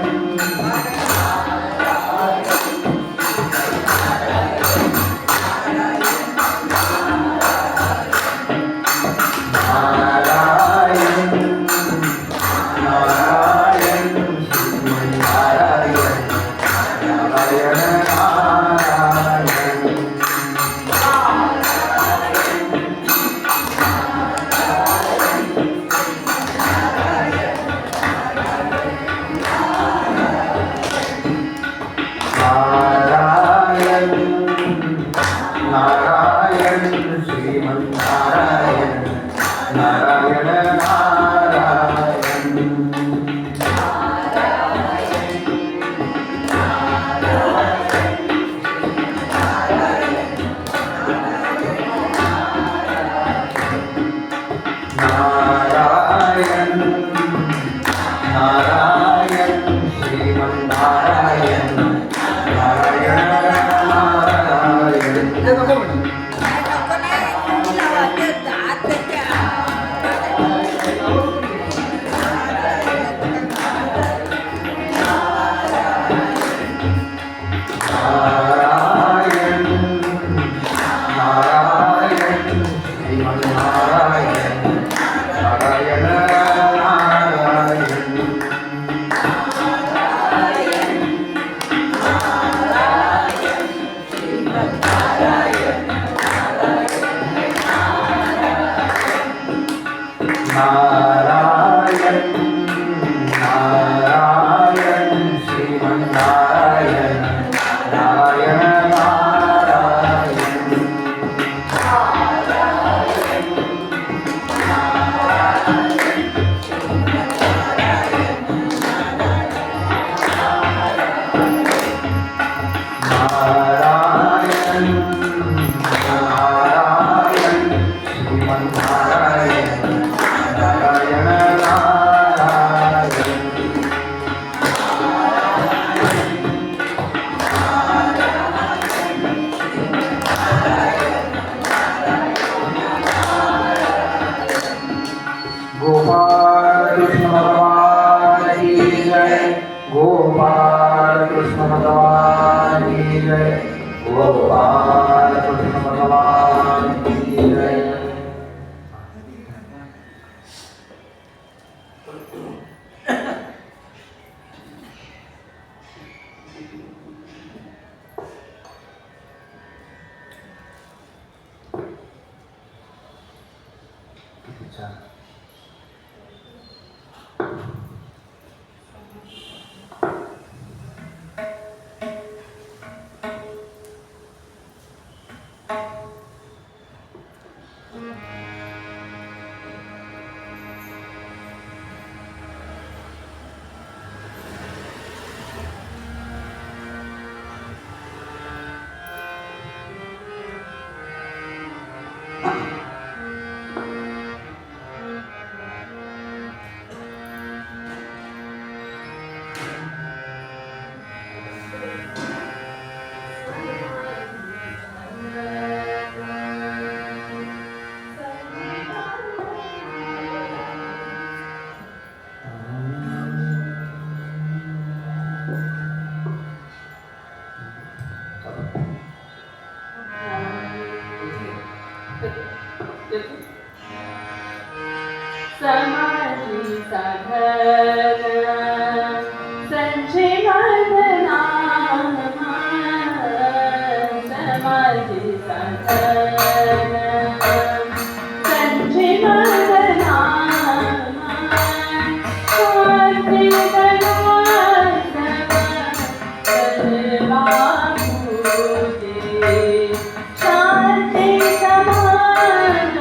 नारायण नारायण नारायण नारायण श्रीमन्नारायण नारायण नारायण नारायण नारायण श्रीमन्नारायण नारायण नारायण गोपाल कृष्ण भगवान की जय गोपाल कृष्ण भगवान की जय गोपाल कृष्ण भगवान की जय छान समाधी साधन संजीवना समाधी साधन संजीवना शांती शांती समान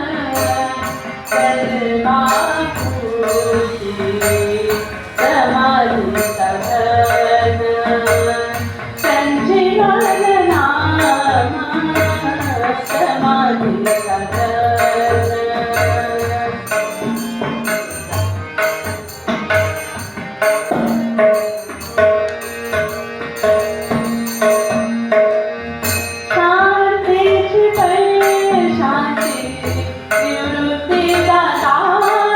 समाधि साधन संजीवन नाम समाधि साधन शांती निवृत्ती दाता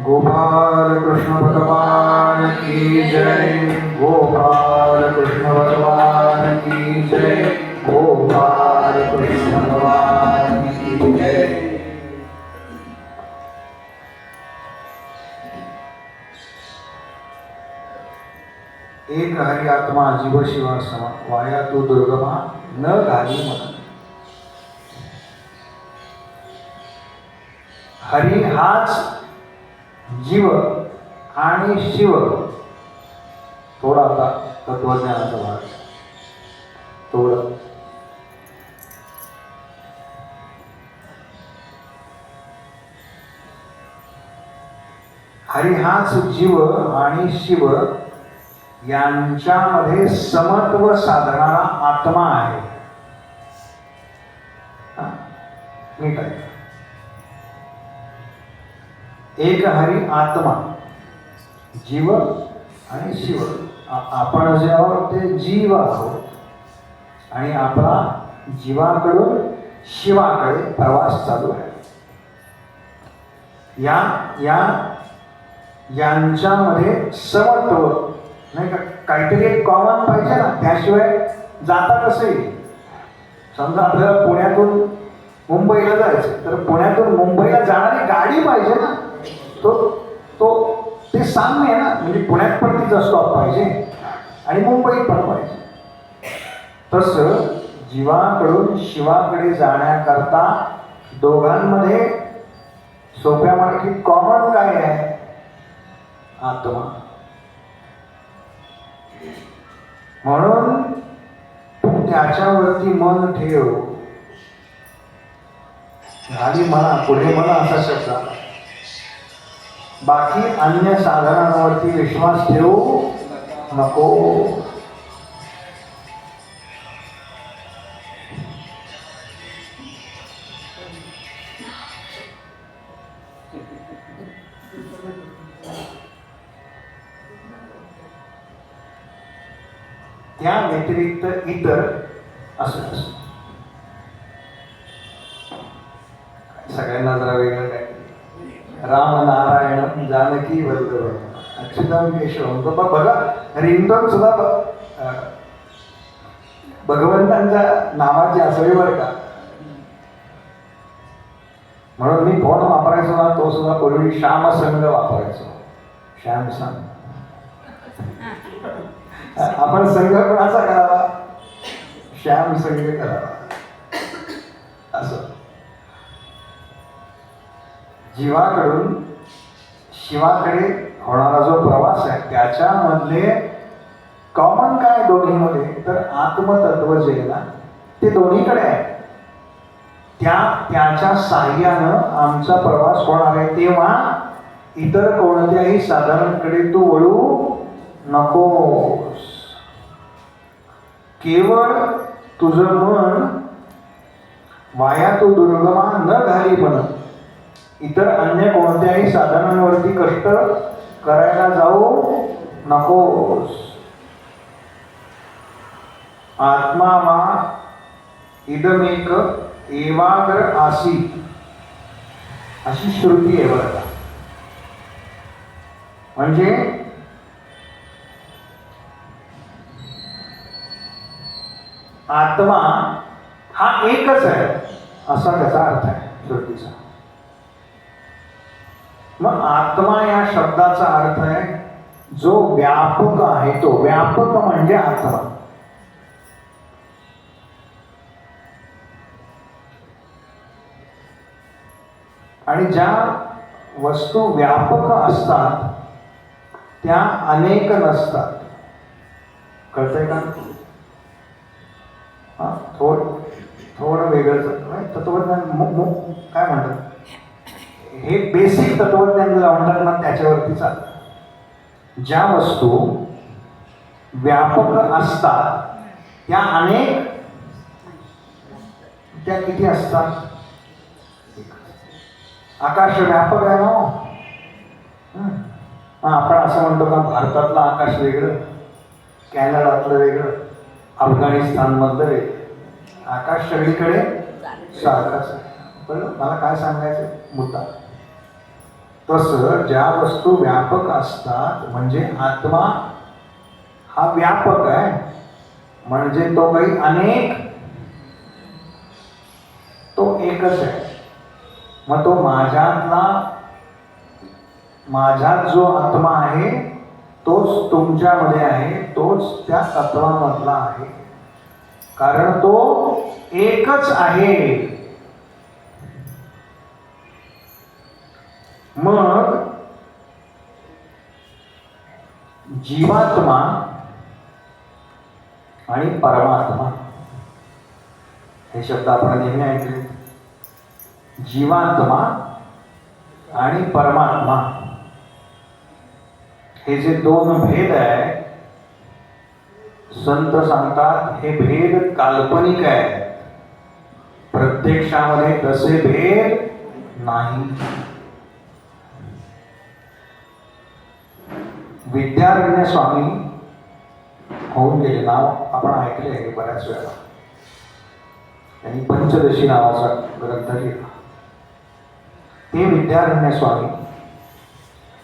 गोपाल कृष्ण भगवान की जय, गोपाल कृष्ण भगवान की जय, गोपाल कृष्ण भगवान की जय. एक हरी आत्मा जीव शिवा समा, वाया तू दुर्गमा न घाली मन. हरी हाच जीव आणि शिव. थोडा आता तत्वज्ञानाचा भाग थोडं. हरी हाच जीव आणि शिव यांच्यामध्ये समत्व साधणारा आत्मा आहे. नीट आहे. एक हरी आत्मा जीव आणि शिव. आपण जे आहोत ते जीव आहोत आणि आपला जीवाकडून शिवाकडे प्रवास चालू आहे. यांच्यामध्ये समत्व नाही का, काहीतरी एक कॉमन पाहिजे ना, त्याशिवाय जाता कसं येईल. समजा आपल्याला पुण्यातून मुंबईला जायचं तर पुण्यातून मुंबईला जाणारी गाडी पाहिजे ना. ते साम्य आहे ना, म्हणजे पुण्यात पण तिचा स्टॉप पाहिजे आणि मुंबईत पण पाहिजे. तसं जीवाकडून शिवाकडे जाण्याकरता दोघांमध्ये सोप्या मराठीत कॉमन काय आहे? आत्मा. म्हणून तू त्याच्यावरती मन ठेव. झाली म्हणा, पुढे म्हणा असा शब्द. बाकी अन्य साधनांवरती विश्वास ठेवू नको. त्या व्यतिरिक्त इतर असं सगळ्यांना जरा वेगळं काय. राम नारायण जानकी वल्लभ अच्युतम केशवम. बघा रिंगटोन सुद्धा भगवंतांच्या नावाची असावी बरं का. म्हणून मी फोन वापरायचो ना, तो सुद्धा पूर्वी श्यामसंग वापरायचो. श्यामसंग. आपण संघ कोणाचा करावा? श्याम संघ करावा. असं जीवाकडून शिवाकडे होणारा जो प्रवास आहे त्याच्यामधले कॉमन काय दोन्हीमध्ये? तर आत्मतत्व जे आहे ना ते दोन्हीकडे आहे. त्याच्या साह्यानं आमचा प्रवास होणार आहे. तेव्हा इतर कोणत्याही साधनांकडे तू वळू नकोस. केवळ तुझं मन वाया तू दुर्गमा न घाली म्हण. इतर अन्य कोणत्याही साधनांवरती कष्ट करायला जाऊ नकोस. आत्मा वा इदमेक एवाग्र आसी अशी श्रुती आहे बरं. म्हणजे आत्मा हा एकच आहे असा त्याचा अर्थ आहे श्रुतीचा. मग आत्मा या शब्दाचा अर्थ आहे जो व्यापक आहे. तो व्यापक म्हणजे आत्मा. आणि ज्या वस्तू व्यापक असतात त्या अनेक नसतात. कळतंय का? थोडं वेगळं तत्वज्ञान काय म्हणतात, हे बेसिक तत्वज्ञान जर म्हणतात ना त्याच्यावरती चालतं. ज्या वस्तू व्यापक असतात त्या अनेक, त्या किती असतात? आकाश व्यापक आहे ना. आपण असं म्हणतो का भारतातलं आकाश वेगळं, कॅनडातलं वेगळं, अफगाणिस्तानमधलं वेगळं. आकाश सगळीकडे सारखाच आहे. पण मला काय सांगायचं मुद्दा तसं ज्या वस्तू व्यापक असतात म्हणजे आत्मा हा व्यापक आहे, म्हणजे तो काही अनेक, तो एकच आहे. मग तो माझ्यात जो आत्मा आहे तोच तुमच्यामध्ये आहे, तोच त्या तत्वामधला आहे, कारण तो एकच आहे. मग जीवात्मा आणि परमात्मा हे शब्द आपण नेहमी ऐकले. जीवात्मा आणि परमात्मा हे जे दोन भेद आहे, संत सांगतात हे भेद काल्पनिक आहे, प्रत्यक्षामध्ये तसे भेद नाही. विद्यारण्य स्वामी होऊन गेले, नाव आपण ऐकले बऱ्याच वेळा. त्यांनी पंचदशी नावाचा ग्रंथ लिहिला. ते विद्यारण्य स्वामी.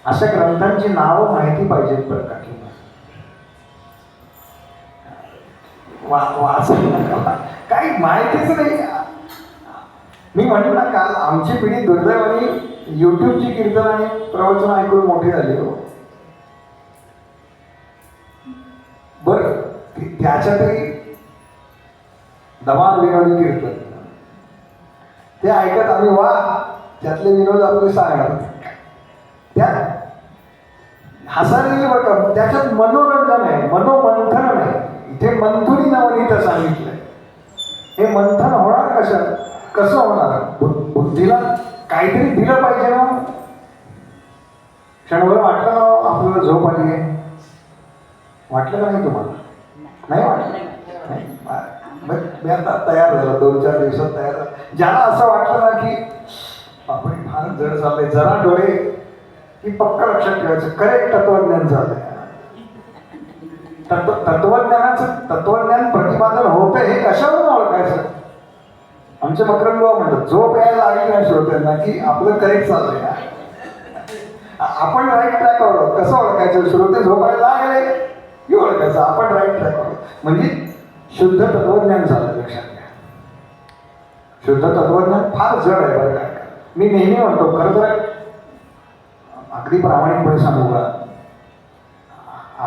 अशा ग्रंथांची नावं माहिती पाहिजेत बरं का, की वाचायला काही माहितीच नाही. मी म्हटलं ना काल, आमची पिढी दुर्दैवाने युट्यूबची कीर्तन आणि प्रवचन ऐकून मोठी झाली हो. बर त्याच्यातही धमाल विनोदी कीर्तन ते ऐकत आम्ही वा, त्यातले विनोद आपले सांगणार, त्यात हसायला येईल बघा, त्याच्यात मनोरंजन आहे, मनोमंथन नाही. इथे मंथुनी नवनीत सांगितलंय. हे मंथन होणार कसं होणार? बुद्धीला काहीतरी दिलं पाहिजे ना. क्षणभर वाटलं ना आपल्याला झोप आली आहे, वाटलं का नाही तुम्हाला? नाही वाटलं? मी आता तयार झालो, 2-4 दिवसात तयार झालो. ज्याला असं वाटलं ना की आपण फार जड झालंय, जरा डोळे की पक्का लक्षात ठेवायचं, करेक्ट तत्वज्ञान झालंय. तत्वज्ञान प्रतिपादन होतं हे कशावरून ओळखायचं? आमचे मकरंद बाबा म्हणतात, झोप यायला लागली नाही श्रोत्यांना की आपलं करेक्ट चाललंय. आपण राईट ट्रॅकवर, कसं ओळखायचं? श्रोते झोपायला लागले की ओळखायचं आपण राईट ट्रॅकवर, म्हणजे शुद्ध तत्वज्ञान झालं. लक्षात घ्या, शुद्ध तत्वज्ञान फार जड आहे बरं काय. मी नेहमी म्हणतो, खरं तर अगदी प्रामाणिकपणे सांगू का,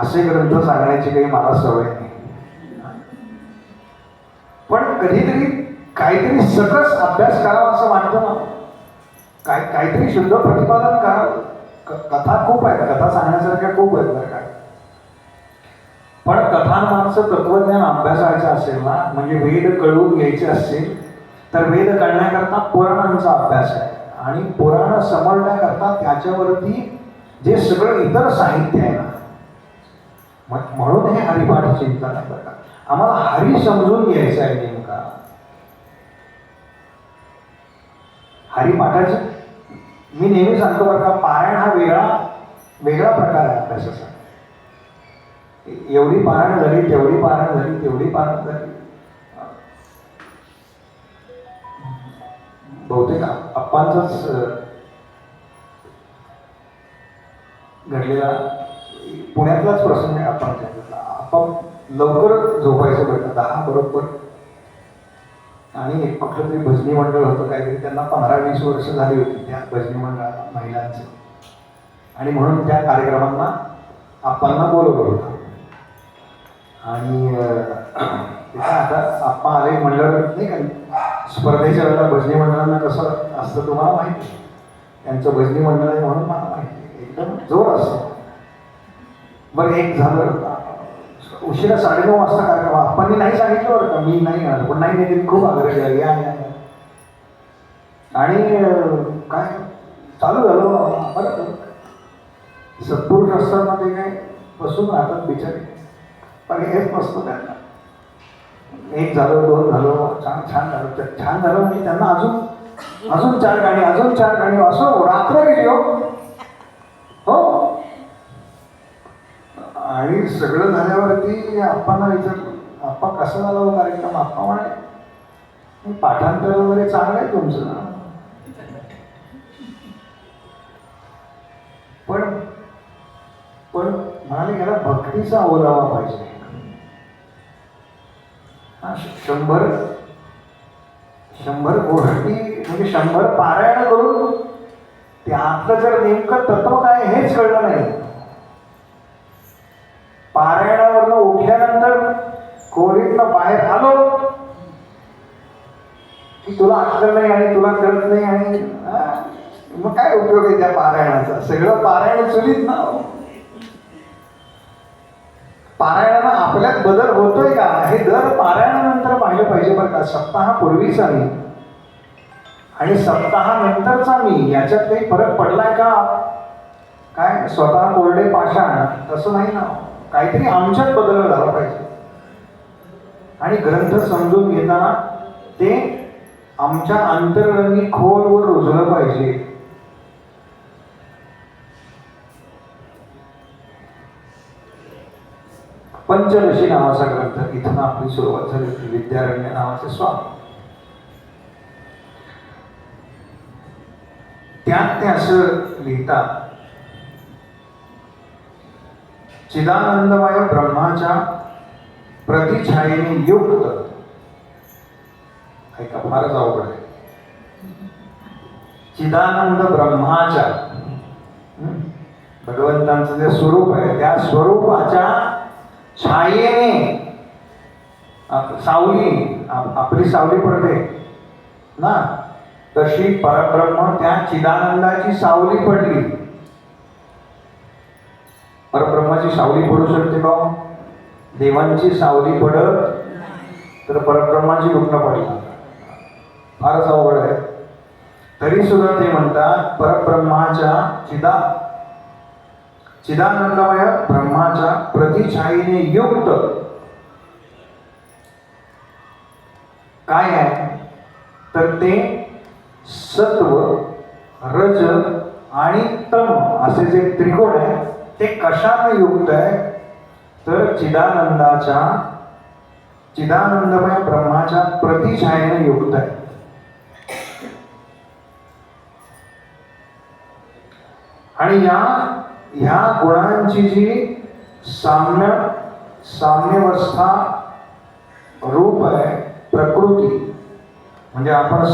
असे ग्रंथ सांगण्याची काही मला सवय नाही, पण कधीतरी काहीतरी सकस अभ्यास करावा असं वाटतं ना. काहीतरी शुद्ध प्रतिपादन करावं. कथा खूप आहेत, कथा सांगण्यासारख्या खूप आहेत बरं काय, पण कथांमागचं तत्वज्ञान अभ्यासायचं असेल ना, म्हणजे वेद कळून घ्यायचे असतील तर वेद कळण्याकरता पुराणांचा अभ्यास आहे, आणि पुराण समजण्याकरता त्याच्यावरती जे सगळं इतर साहित्य आहे ना, म्हणून हे हरिपाठ चिंतन आहे बरं का. आम्हाला हरी समजून घ्यायचं आहे नेमका. हरिपाठाचं मी नेहमी सांगतो बरं का, पारायण हा वेगळा प्रकार आहे अभ्यासाचा. एवढी पारायण झाली, तेवढी पारायण झाली, तेवढी पारायण झाली. बहुतेक अप्पांचाच घडलेला पुण्यातलाच प्रसंग आहे. अप्पा लवकर झोपायचं बरं, 10 बरोबर. आणि एक कुठलं तरी भजनी मंडळ होतं काहीतरी, त्यांना 15-20 वर्ष झाली होती त्या भजनी मंडळाला, महिलांचं. आणि म्हणून त्या कार्यक्रमांना आप्पांना बोलवलं होतं. आणि आता आप्पा आले मंडळ नाही का, स्पर्धेच्या वेळेला भजनी मंडळांना कसं असतं तुम्हाला माहिती आहे. त्यांचं भजनी मंडळ आहे म्हणून मला माहिती आहे, एकदम जोर असतं. बरं, एक झालं उशिरा 9:30 वाजता कार्यक्रम. आप्पांनी नाही सांगितलं बरं का, मी नाही येणार, पण नाही त्यांनी खूप आग्रह केला, या. आणि काय चालू झालं बरं, सत्पुरुष असताना ते काय बसून राहतात बिचारे, पण हेच नसतं त्यांना. 1 झालं, 2 झालं, छान झालं. छान झालं म्हणजे त्यांना अजून 4 गाणी, अजून 4 गाणी, असं रात्र गेली हो. आणि सगळं झाल्यावरती आप्पांना विचारलं, आप्पा कसं झालं हो कार्यक्रम? आप्पा म्हणे, पाठांतर वगैरे चांगलं आहे तुमचं. याला भक्तीचा ओलावा पाहिजे. हा, 100 गोष्टी म्हणजे 100 पारायण करून त्यातलं जर नेमकं तत्व काय हेच कळलं नाही. पारायणावरनं उठल्यानंतर कोरीतनं बाहेर आलो की तुला अक्कल नाही आणि तुला कळत नाही आणि मग काय उपयोग आहे त्या पारायणाचा? सगळं पारायण चुलीत ना. पारायणानं आपल्यात बदल होतोय का हे दर पारायणानंतर पाहिलं पाहिजे बरं का. सप्ताहापूर्वीचा मी आणि सप्ताहानंतरचा मी याच्यात काही फरक पडलाय का? काय स्वतः कोरडे पाषाण तसं नाही ना. काहीतरी आमच्यात बदल झाला पाहिजे. आणि ग्रंथ समजून घेताना ते आमच्या अंतरंगी खोलवर रुजलं पाहिजे. पंचदशी नावाचा ग्रंथ इथून आपली सुरुवात झाली होती. विद्यारण्य नावाचे स्वामी त्यात ते असं लिहितात, चिदानंदमय ब्रह्माच्या प्रतिछायेने युक्त. ऐका, फारच अवघड आहे. चिदानंद ब्रह्माच्या भगवंतांचं जे स्वरूप आहे त्या स्वरूपाच्या छायेने सावली आपली सावली पडते ना, तशी परब्रह्म त्या चिदानंदाची सावली पडली. परब्रह्माची सावली पडू शकते का? देवांची सावली पडत तर परब्रह्माची दुःख पडली. फारच अवघड आहे. तरी सुद्धा ते म्हणतात परब्रह्माच्या चिदानंदमय ब्रह्माच्या प्रतिछायेने युक्त काय आहे तर ते सत्व, रज आणि तम असे जे त्रिकोण आहे ते कशाने युक्त आहे तर चिदानंदमय ब्रह्माच्या प्रतिछायेने युक्त आहे. आणि ह्या गुणांची जी साम्यवस्था रूप आहे प्रकृती, म्हणजे आपण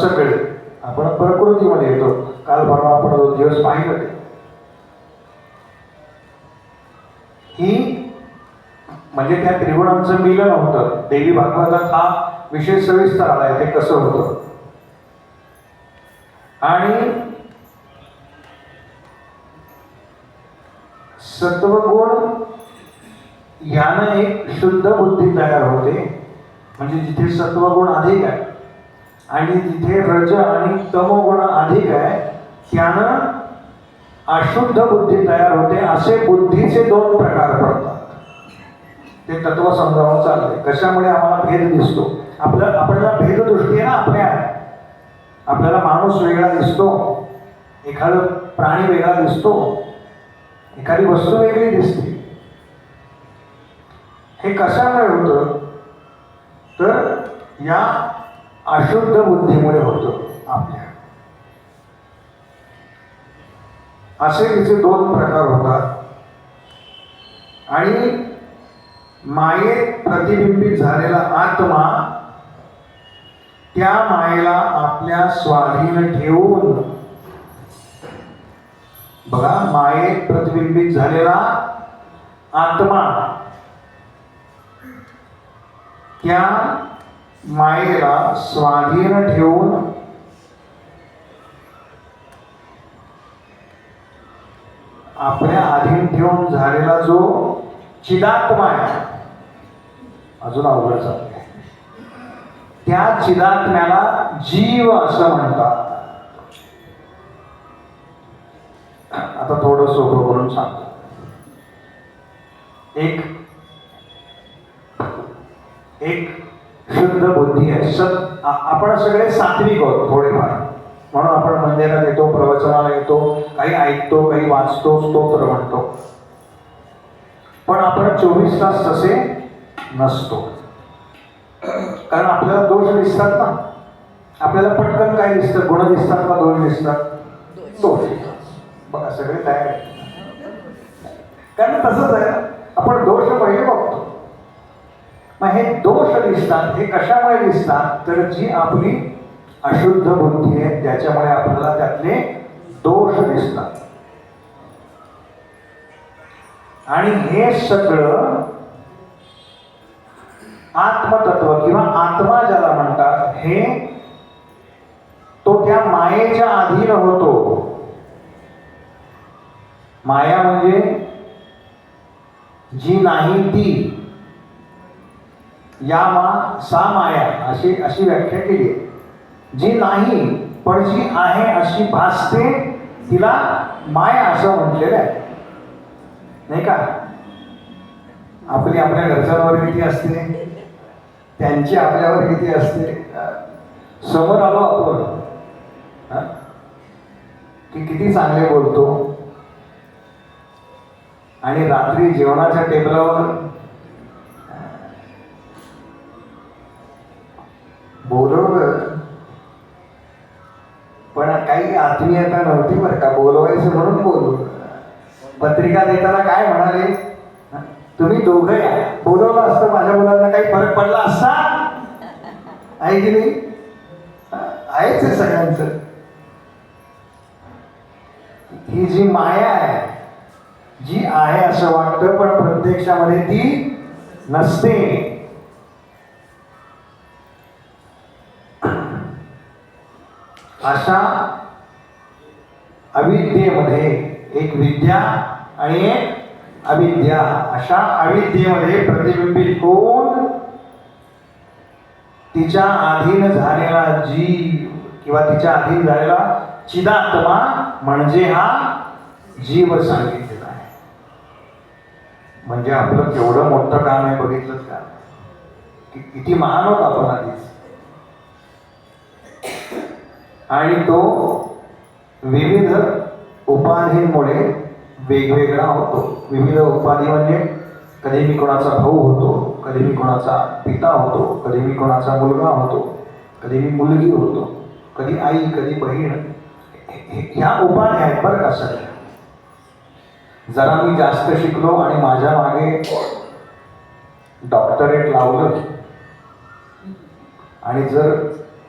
प्रकृतीमध्ये येतो. काल परवा आपण 2 दिवस पाहिलं ते. ही म्हणजे त्या त्रिगुणांचं मिलन होतं. देवी भागवतात हा विषय सविस्तर आलाय ते कसं होतं. आणि सत्वगुण यानं एक शुद्ध बुद्धी तयार होते. म्हणजे जिथे सत्वगुण अधिक आहे आणि जिथे रज आणि तमोगुण अधिक आहे त्यानं अशुद्ध बुद्धी तयार होते. असे बुद्धीचे 2 प्रकार पडतात. ते तत्व समजावून चाललंय. कशामुळे आम्हाला भेद दिसतो? आपल्याला भेददृष्टी आहे ना आपल्या. आपल्याला माणूस वेगळा दिसतो, एखादा प्राणी वेगळा दिसतो, एखादी वस्तू वेगळी दिसते. हे कशामुळे होतं तर या अशुद्ध बुद्धीमुळे होतं आपल्या. असे तिचे 2 प्रकार होतात. आणि मायेत प्रतिबिंबित झालेला आत्मा त्या मायेला आपल्या स्वाधीन ठेवून, बघा, मायेत प्रतिबिंबित झालेला आत्मा त्या मायेला स्वाधीन ठेवून आपल्या अधीन ठेवून झालेला जो चिदात्मा आहे, अजून अवघड चाललंय, त्या चिदात्म्याला जीव असं म्हणतात. आता थोडं सोपं करून सांगतो. एक शुद्ध बुद्धी आहे. आपण सगळे सात्विक आहोत थोडेफार, म्हणून आपण मंदिरात येतो, प्रवचनाला येतो, काही ऐकतो, काही वाचतो, स्तोत्र म्हणतो. पण आपण 24 तास तसे नसतो. कारण आपल्याला दोष दिसतात ना. आपल्याला पटकन काय दिसतं? गुण दिसतात का दोष दिसतात? दोष. बघा, सगळे तयार आहे. कारण तसंच आहे. आपण दोष पहिले बघतो. मग हे दोष दिसतात, हे कशामुळे दिसतात? तर जी आपली अशुद्ध बुद्धी आहे त्याच्यामुळे आपल्याला त्यातले दोष दिसतात. आणि हे सगळं आत्मतत्व किंवा आत्मा ज्याला म्हणतात, हे तो त्या मायेच्या अधीन होतो. माया म्हणजे जी नाही ती, या सा माया अशी व्याख्या केली. जी नाही पण जी आहे अशी भासते तिला माया असं म्हटलेलं आहे, नाही का? आपली आपल्या घरच्यांवर किती असते, त्यांची आपल्यावर किती असते. समोर आलो आपण की किती चांगले बोलतो, आणि रात्री जेवणाच्या टेबलावर बोलवलं पण काही आत्मीयता नव्हती बरं का, बोलवायचं म्हणून बोलवलं. पत्रिका देताना काय म्हणाले, तुम्ही दोघं या. बोलवलं असतं माझ्या मुलांना काही फरक पडला असता, आहे की नाही? आहेच आहे सगळ्यांचं. ही जी माया आहे, जी आहे असं वाटतं पण प्रत्यक्षामध्ये ती नसते. अशा अविद्येमध्ये एक विद्या आणि एक अविद्या, अशा अविद्येमध्ये प्रतिबिंबित होऊन तिच्या अधीन झालेला जीव किंवा तिच्या अधीन झालेला चिदात्मा म्हणजे हा जीव सांगितलेला आहे. म्हणजे आपलं केवढं मोठं काम आहे बघितलं का? किती महान होत आपण आधीच. आणि तो विविध उपाधींमुळे वेगवेगळा होतो. विविध उपाधी म्हणजे कधी मी कोणाचा भाऊ होतो, कधी मी कोणाचा पिता होतो, कधी मी कोणाचा मुलगा होतो, कधी मी मुलगी होतो, कधी आई, कधी बहीण. ह्या उपाधी आहेत बरं का सगळ्या. जरा मी जास्त शिकलो आणि माझ्या मागे डॉक्टरेट लावलं आणि जर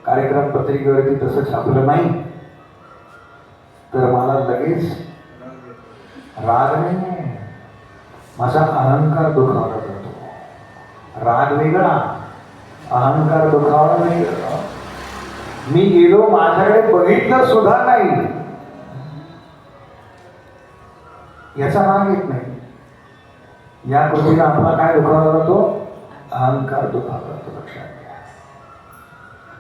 कार्यक्रम पत्रिकेवरती तसं छापलं नाही तर मला लगेच राग नाही, माझा अहंकार दुखावला जातो. राग वेगळा, अहंकार दुखावला वेगळा. मी गेलो, माझ्याकडे बघितलं सुद्धा नाही, याचा राग येत नाही. या कृतीला आपला काय दुखावला जातो? अहंकार दुखावला जातो. लक्षात घ्या.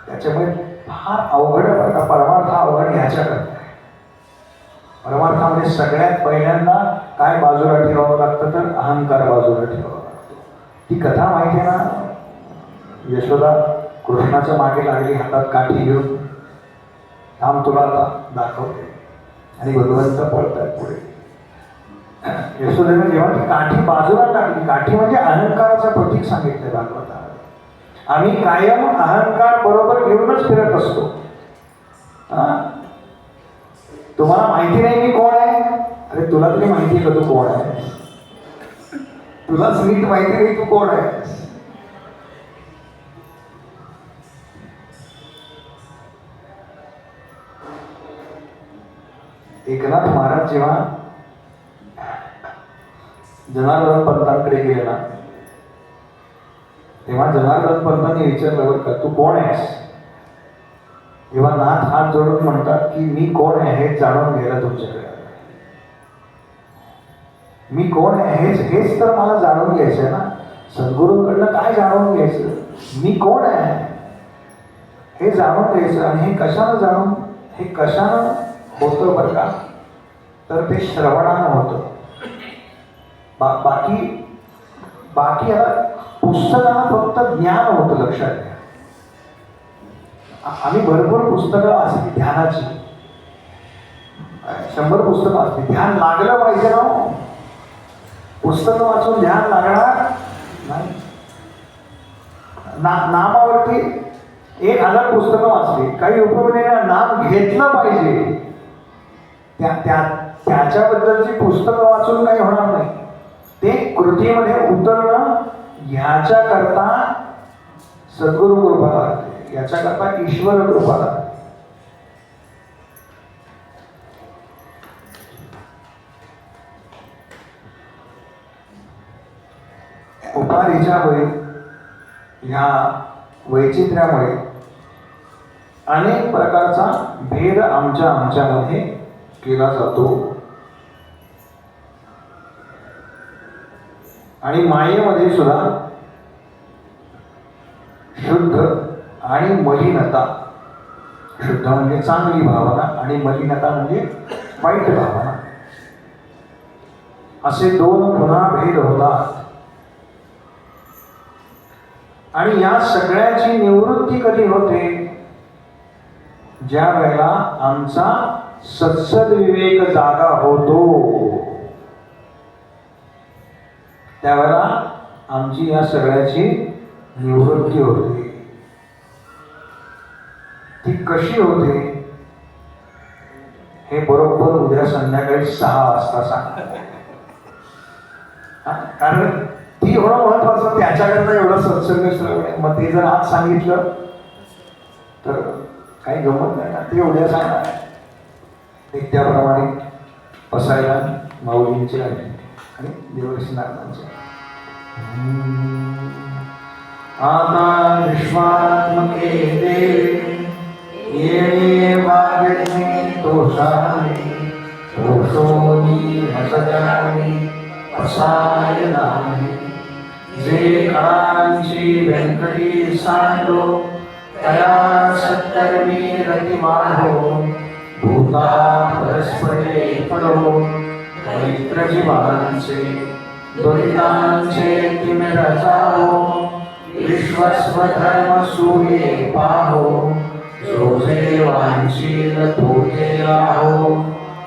त्याच्यामुळे फार अवघड आहे का परमार्थ. अवघड ह्याच्याकडे परमार्थामध्ये सगळ्यात पहिल्यांदा काय बाजूला ठेवावं लागतं तर अहंकार बाजूला ठेवावा लागतो. ती कथा माहिती आहे ना, यशोदा कृष्णाच्या मागे लागली हातात काठी घेऊन, थांब तुला आता दाखवते, आणि भगवंत पळतात पुढे. यशोदेने जेव्हा ती काठी बाजूला टाकली, काठी म्हणजे अहंकाराचं प्रतीक सांगितलं भागवतात. आम्ही कायम अहंकार बरोबर घेऊनच फिरत असतो. तुम्हाला माहिती नाही मी कोण आहे. अरे तुला तरी माहिती आहे का तू कोण आहे? तुलाच नीट माहिती नाही तू कोण आहे. एकनाथ महाराज जेव्हा जनार्दन पंतांकडे गेले ना, तेव्हा जनार्दन पंतांनी विचारलं बरं का, तू कोण आहेस? तेव्हा नाथ हात जोडून म्हणतात की मी कोण आहे हे जाणून घ्यायला तुमच्याकडे आलो. मी कोण आहे हेच तर मला जाणून घ्यायचं आहे ना. सद्गुरूंकडनं काय जाणून घ्यायचं? मी कोण आहे हे जाणून घ्यायचं. आणि हे कशानं होतं बरं का, तर ते श्रवणानं होतं. बाकी आता पुस्तकानं फक्त ज्ञान होतं. लक्षात घ्या. आम्ही भरपूर पुस्तकं वाचली ध्यानाची, 100 पुस्तकं वाचली. ध्यान लागलं पाहिजे ना. पुस्तकं वाचून ध्यान लागणार नाही. नामावरती 1000 पुस्तकं वाचली, काही उपयोग नाही. नाम घेतलं पाहिजे. त्याच्याबद्दलची पुस्तकं वाचून काही होणार नाही. ते कृतीमध्ये उतरणं ह्याच्याकरता सद्गुरु कृपा लागते, याच्याकरता ईश्वर कृपा लागते. उपाधीच्या ह्या वैचित्र्यामुळे अनेक प्रकारचा भेद आमच्यामध्ये केला जातो. आणि मायेमध्ये सुद्धा शुद्ध आणि मलिनता, शुद्ध म्हणजे चांगली भावना आणि मलिनता म्हणजे वाईट भावना, असे दोन पुन्हा भेद होतात. आणि या सगळ्याची निवृत्ती कधी होते? ज्या वेळेला आमचा सत्सद्विवेक जागा होतो, त्यावेळेला आमची या सगळ्याची निवृत्ती होते. ती कशी होते हे बरोबर उद्या संध्याकाळी 6 वाजता सांग. कारण ती एवढं महत्वाचं, त्याच्याकरता एवढं सत्संग श्रवण. मग ते जर आज सांगितलं तर काही गमत नाही ना, ते एवढ्या सांगणार. त्याप्रमाणे बसायला माऊलींचे आणि देवर्षी नारायणांचे. आता विश्वात्मके देवे येणे वागणे दोषाने, दोषोनी हसजाने पसाय नाही. जे काळांची व्यंकटी सांडो, तया सत्कर्मी रती वाढो. भूता परस्परे पडो, मैत्र जीवांचे दुरितांचे तिमिर जाओ. विश्वस्वधर्म सूये पाहो, जो देवांशील तोते राहो.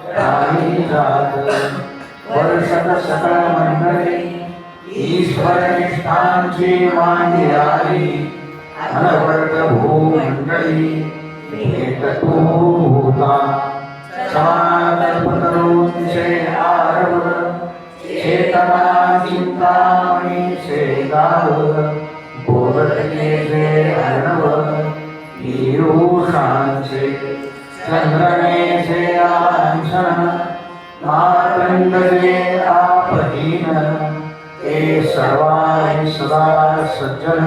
काही जात वर्षत सकळ मंडळी, ईश्वर निष्ठांची मांडी आली. अनवर्त भूमंडळी भेट तू होता. समाकल्पतरूंचे आरव, चेतना चिंतामणीचे गाव. बोलतले जे अर्णव, पीयूषांचे चंद्रनेचे आंछन. मातंगजे आपहीन, ते सर्वाहि सदा सज्जन.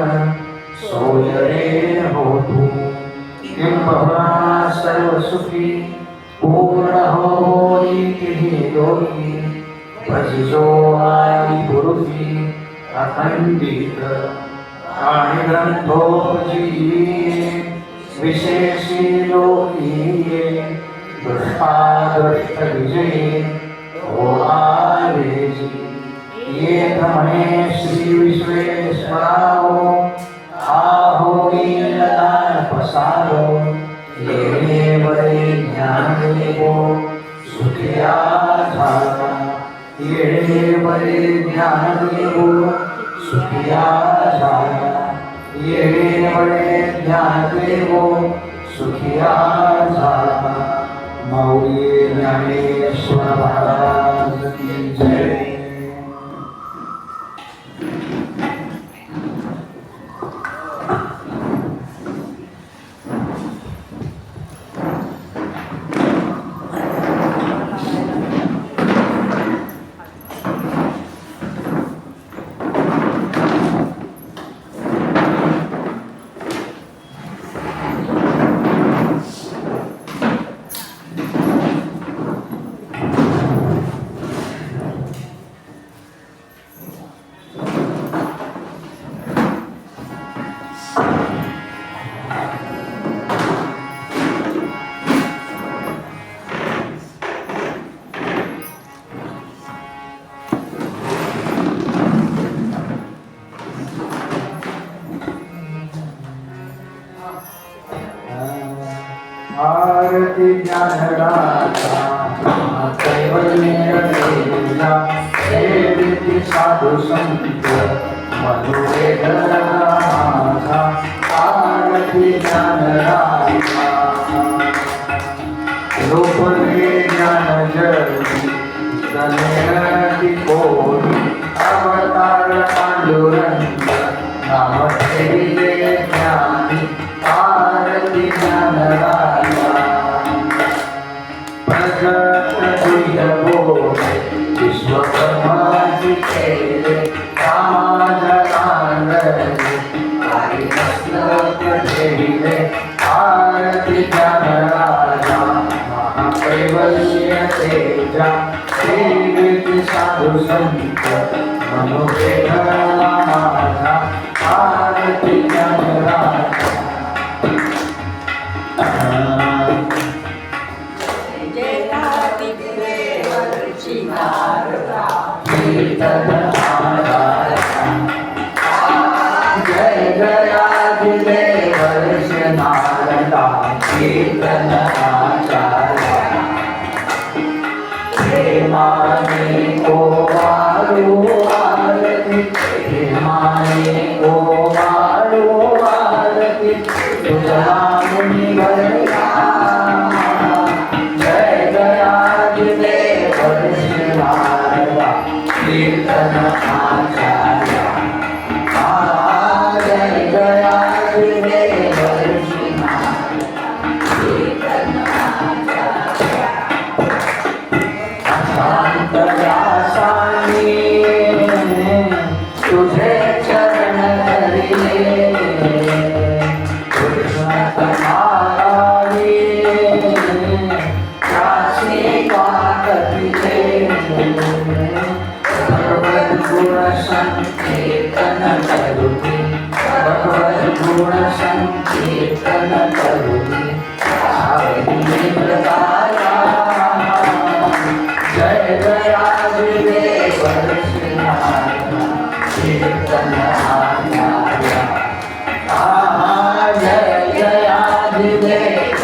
सोयरे होतु किंबहुना सर्व सुखी, पूर्ण होई तिही योगी. भजिजो आई गुरुकी अखंडित, आणि ग्रंथोपजीविये विशेषी लोकीये. दृष्टादृष्ट विजयी हो आवेजी, येत म्हणे श्री विश्वेश्वरावो. आहो दान पसारो, येणे बळे ज्ञान देवो. सुखिया झाला, येणे बळे ज्ञान देवो. सुखिया झाला, येणे बळे ज्ञान देवो. सुखिया झाला. माऊली ज्ञानेश्वर महाराज की जय. आरती ज्ञानदाता कैवल्य देवता, सेविती साधु संत मधुरेध माझा. आरती ज्ञानदाता रूपले ज्ञान जरी, गणेती कोणी विश्वकर्माची केले कामाजलांगले काही मस्तक ठेविले आरती राजा महाकैवल्य तेजा सेवित साधू संत मनोवेदना माझा आरती राजा जय जयादिदेव नारदा कीर्तन आचार्य प्रेमाने को मारू आरती प्रेमाने को मारू आरती तुझा मुनि भरला जय जयादिदेव नारदा कीर्तन आचार्य जय जयादिदेव शांतव्यासानी तुझे चरण धरिले कृष्ण कथारी काशी वाकतिले भगवद गुण संकीर्तन करुणी भगवद गुण संकीर्तन करुणी जय जयादिदेव कीर्तन आचार्य जय जयादिदेव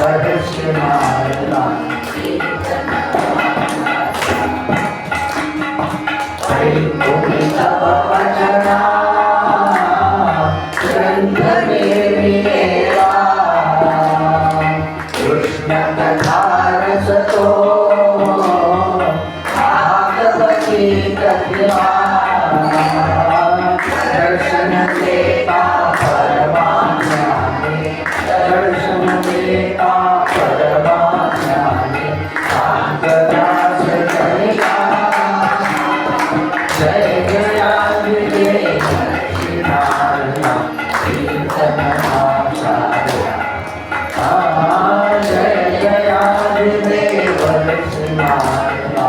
तव वचना ग्रंथ में मिलेला कृष्ण कथा रस तो भागवती प्रतिमा दर्शन देता परमात्म्याने दर्शन देता परमात्म्याने शांतदास करिला जय जयादिदेव नारदा कीर्तन आचार्य जय जयादिदेव नारदा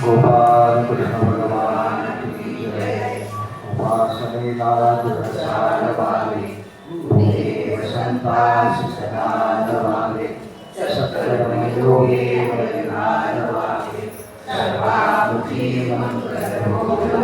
गोपाल कृष्ण भगवान की जय। उपासने नारद प्रसाद वाले वसंतास सदान वाले सत्कर्म योगे वैराग वाले सर्वामुखी मंगल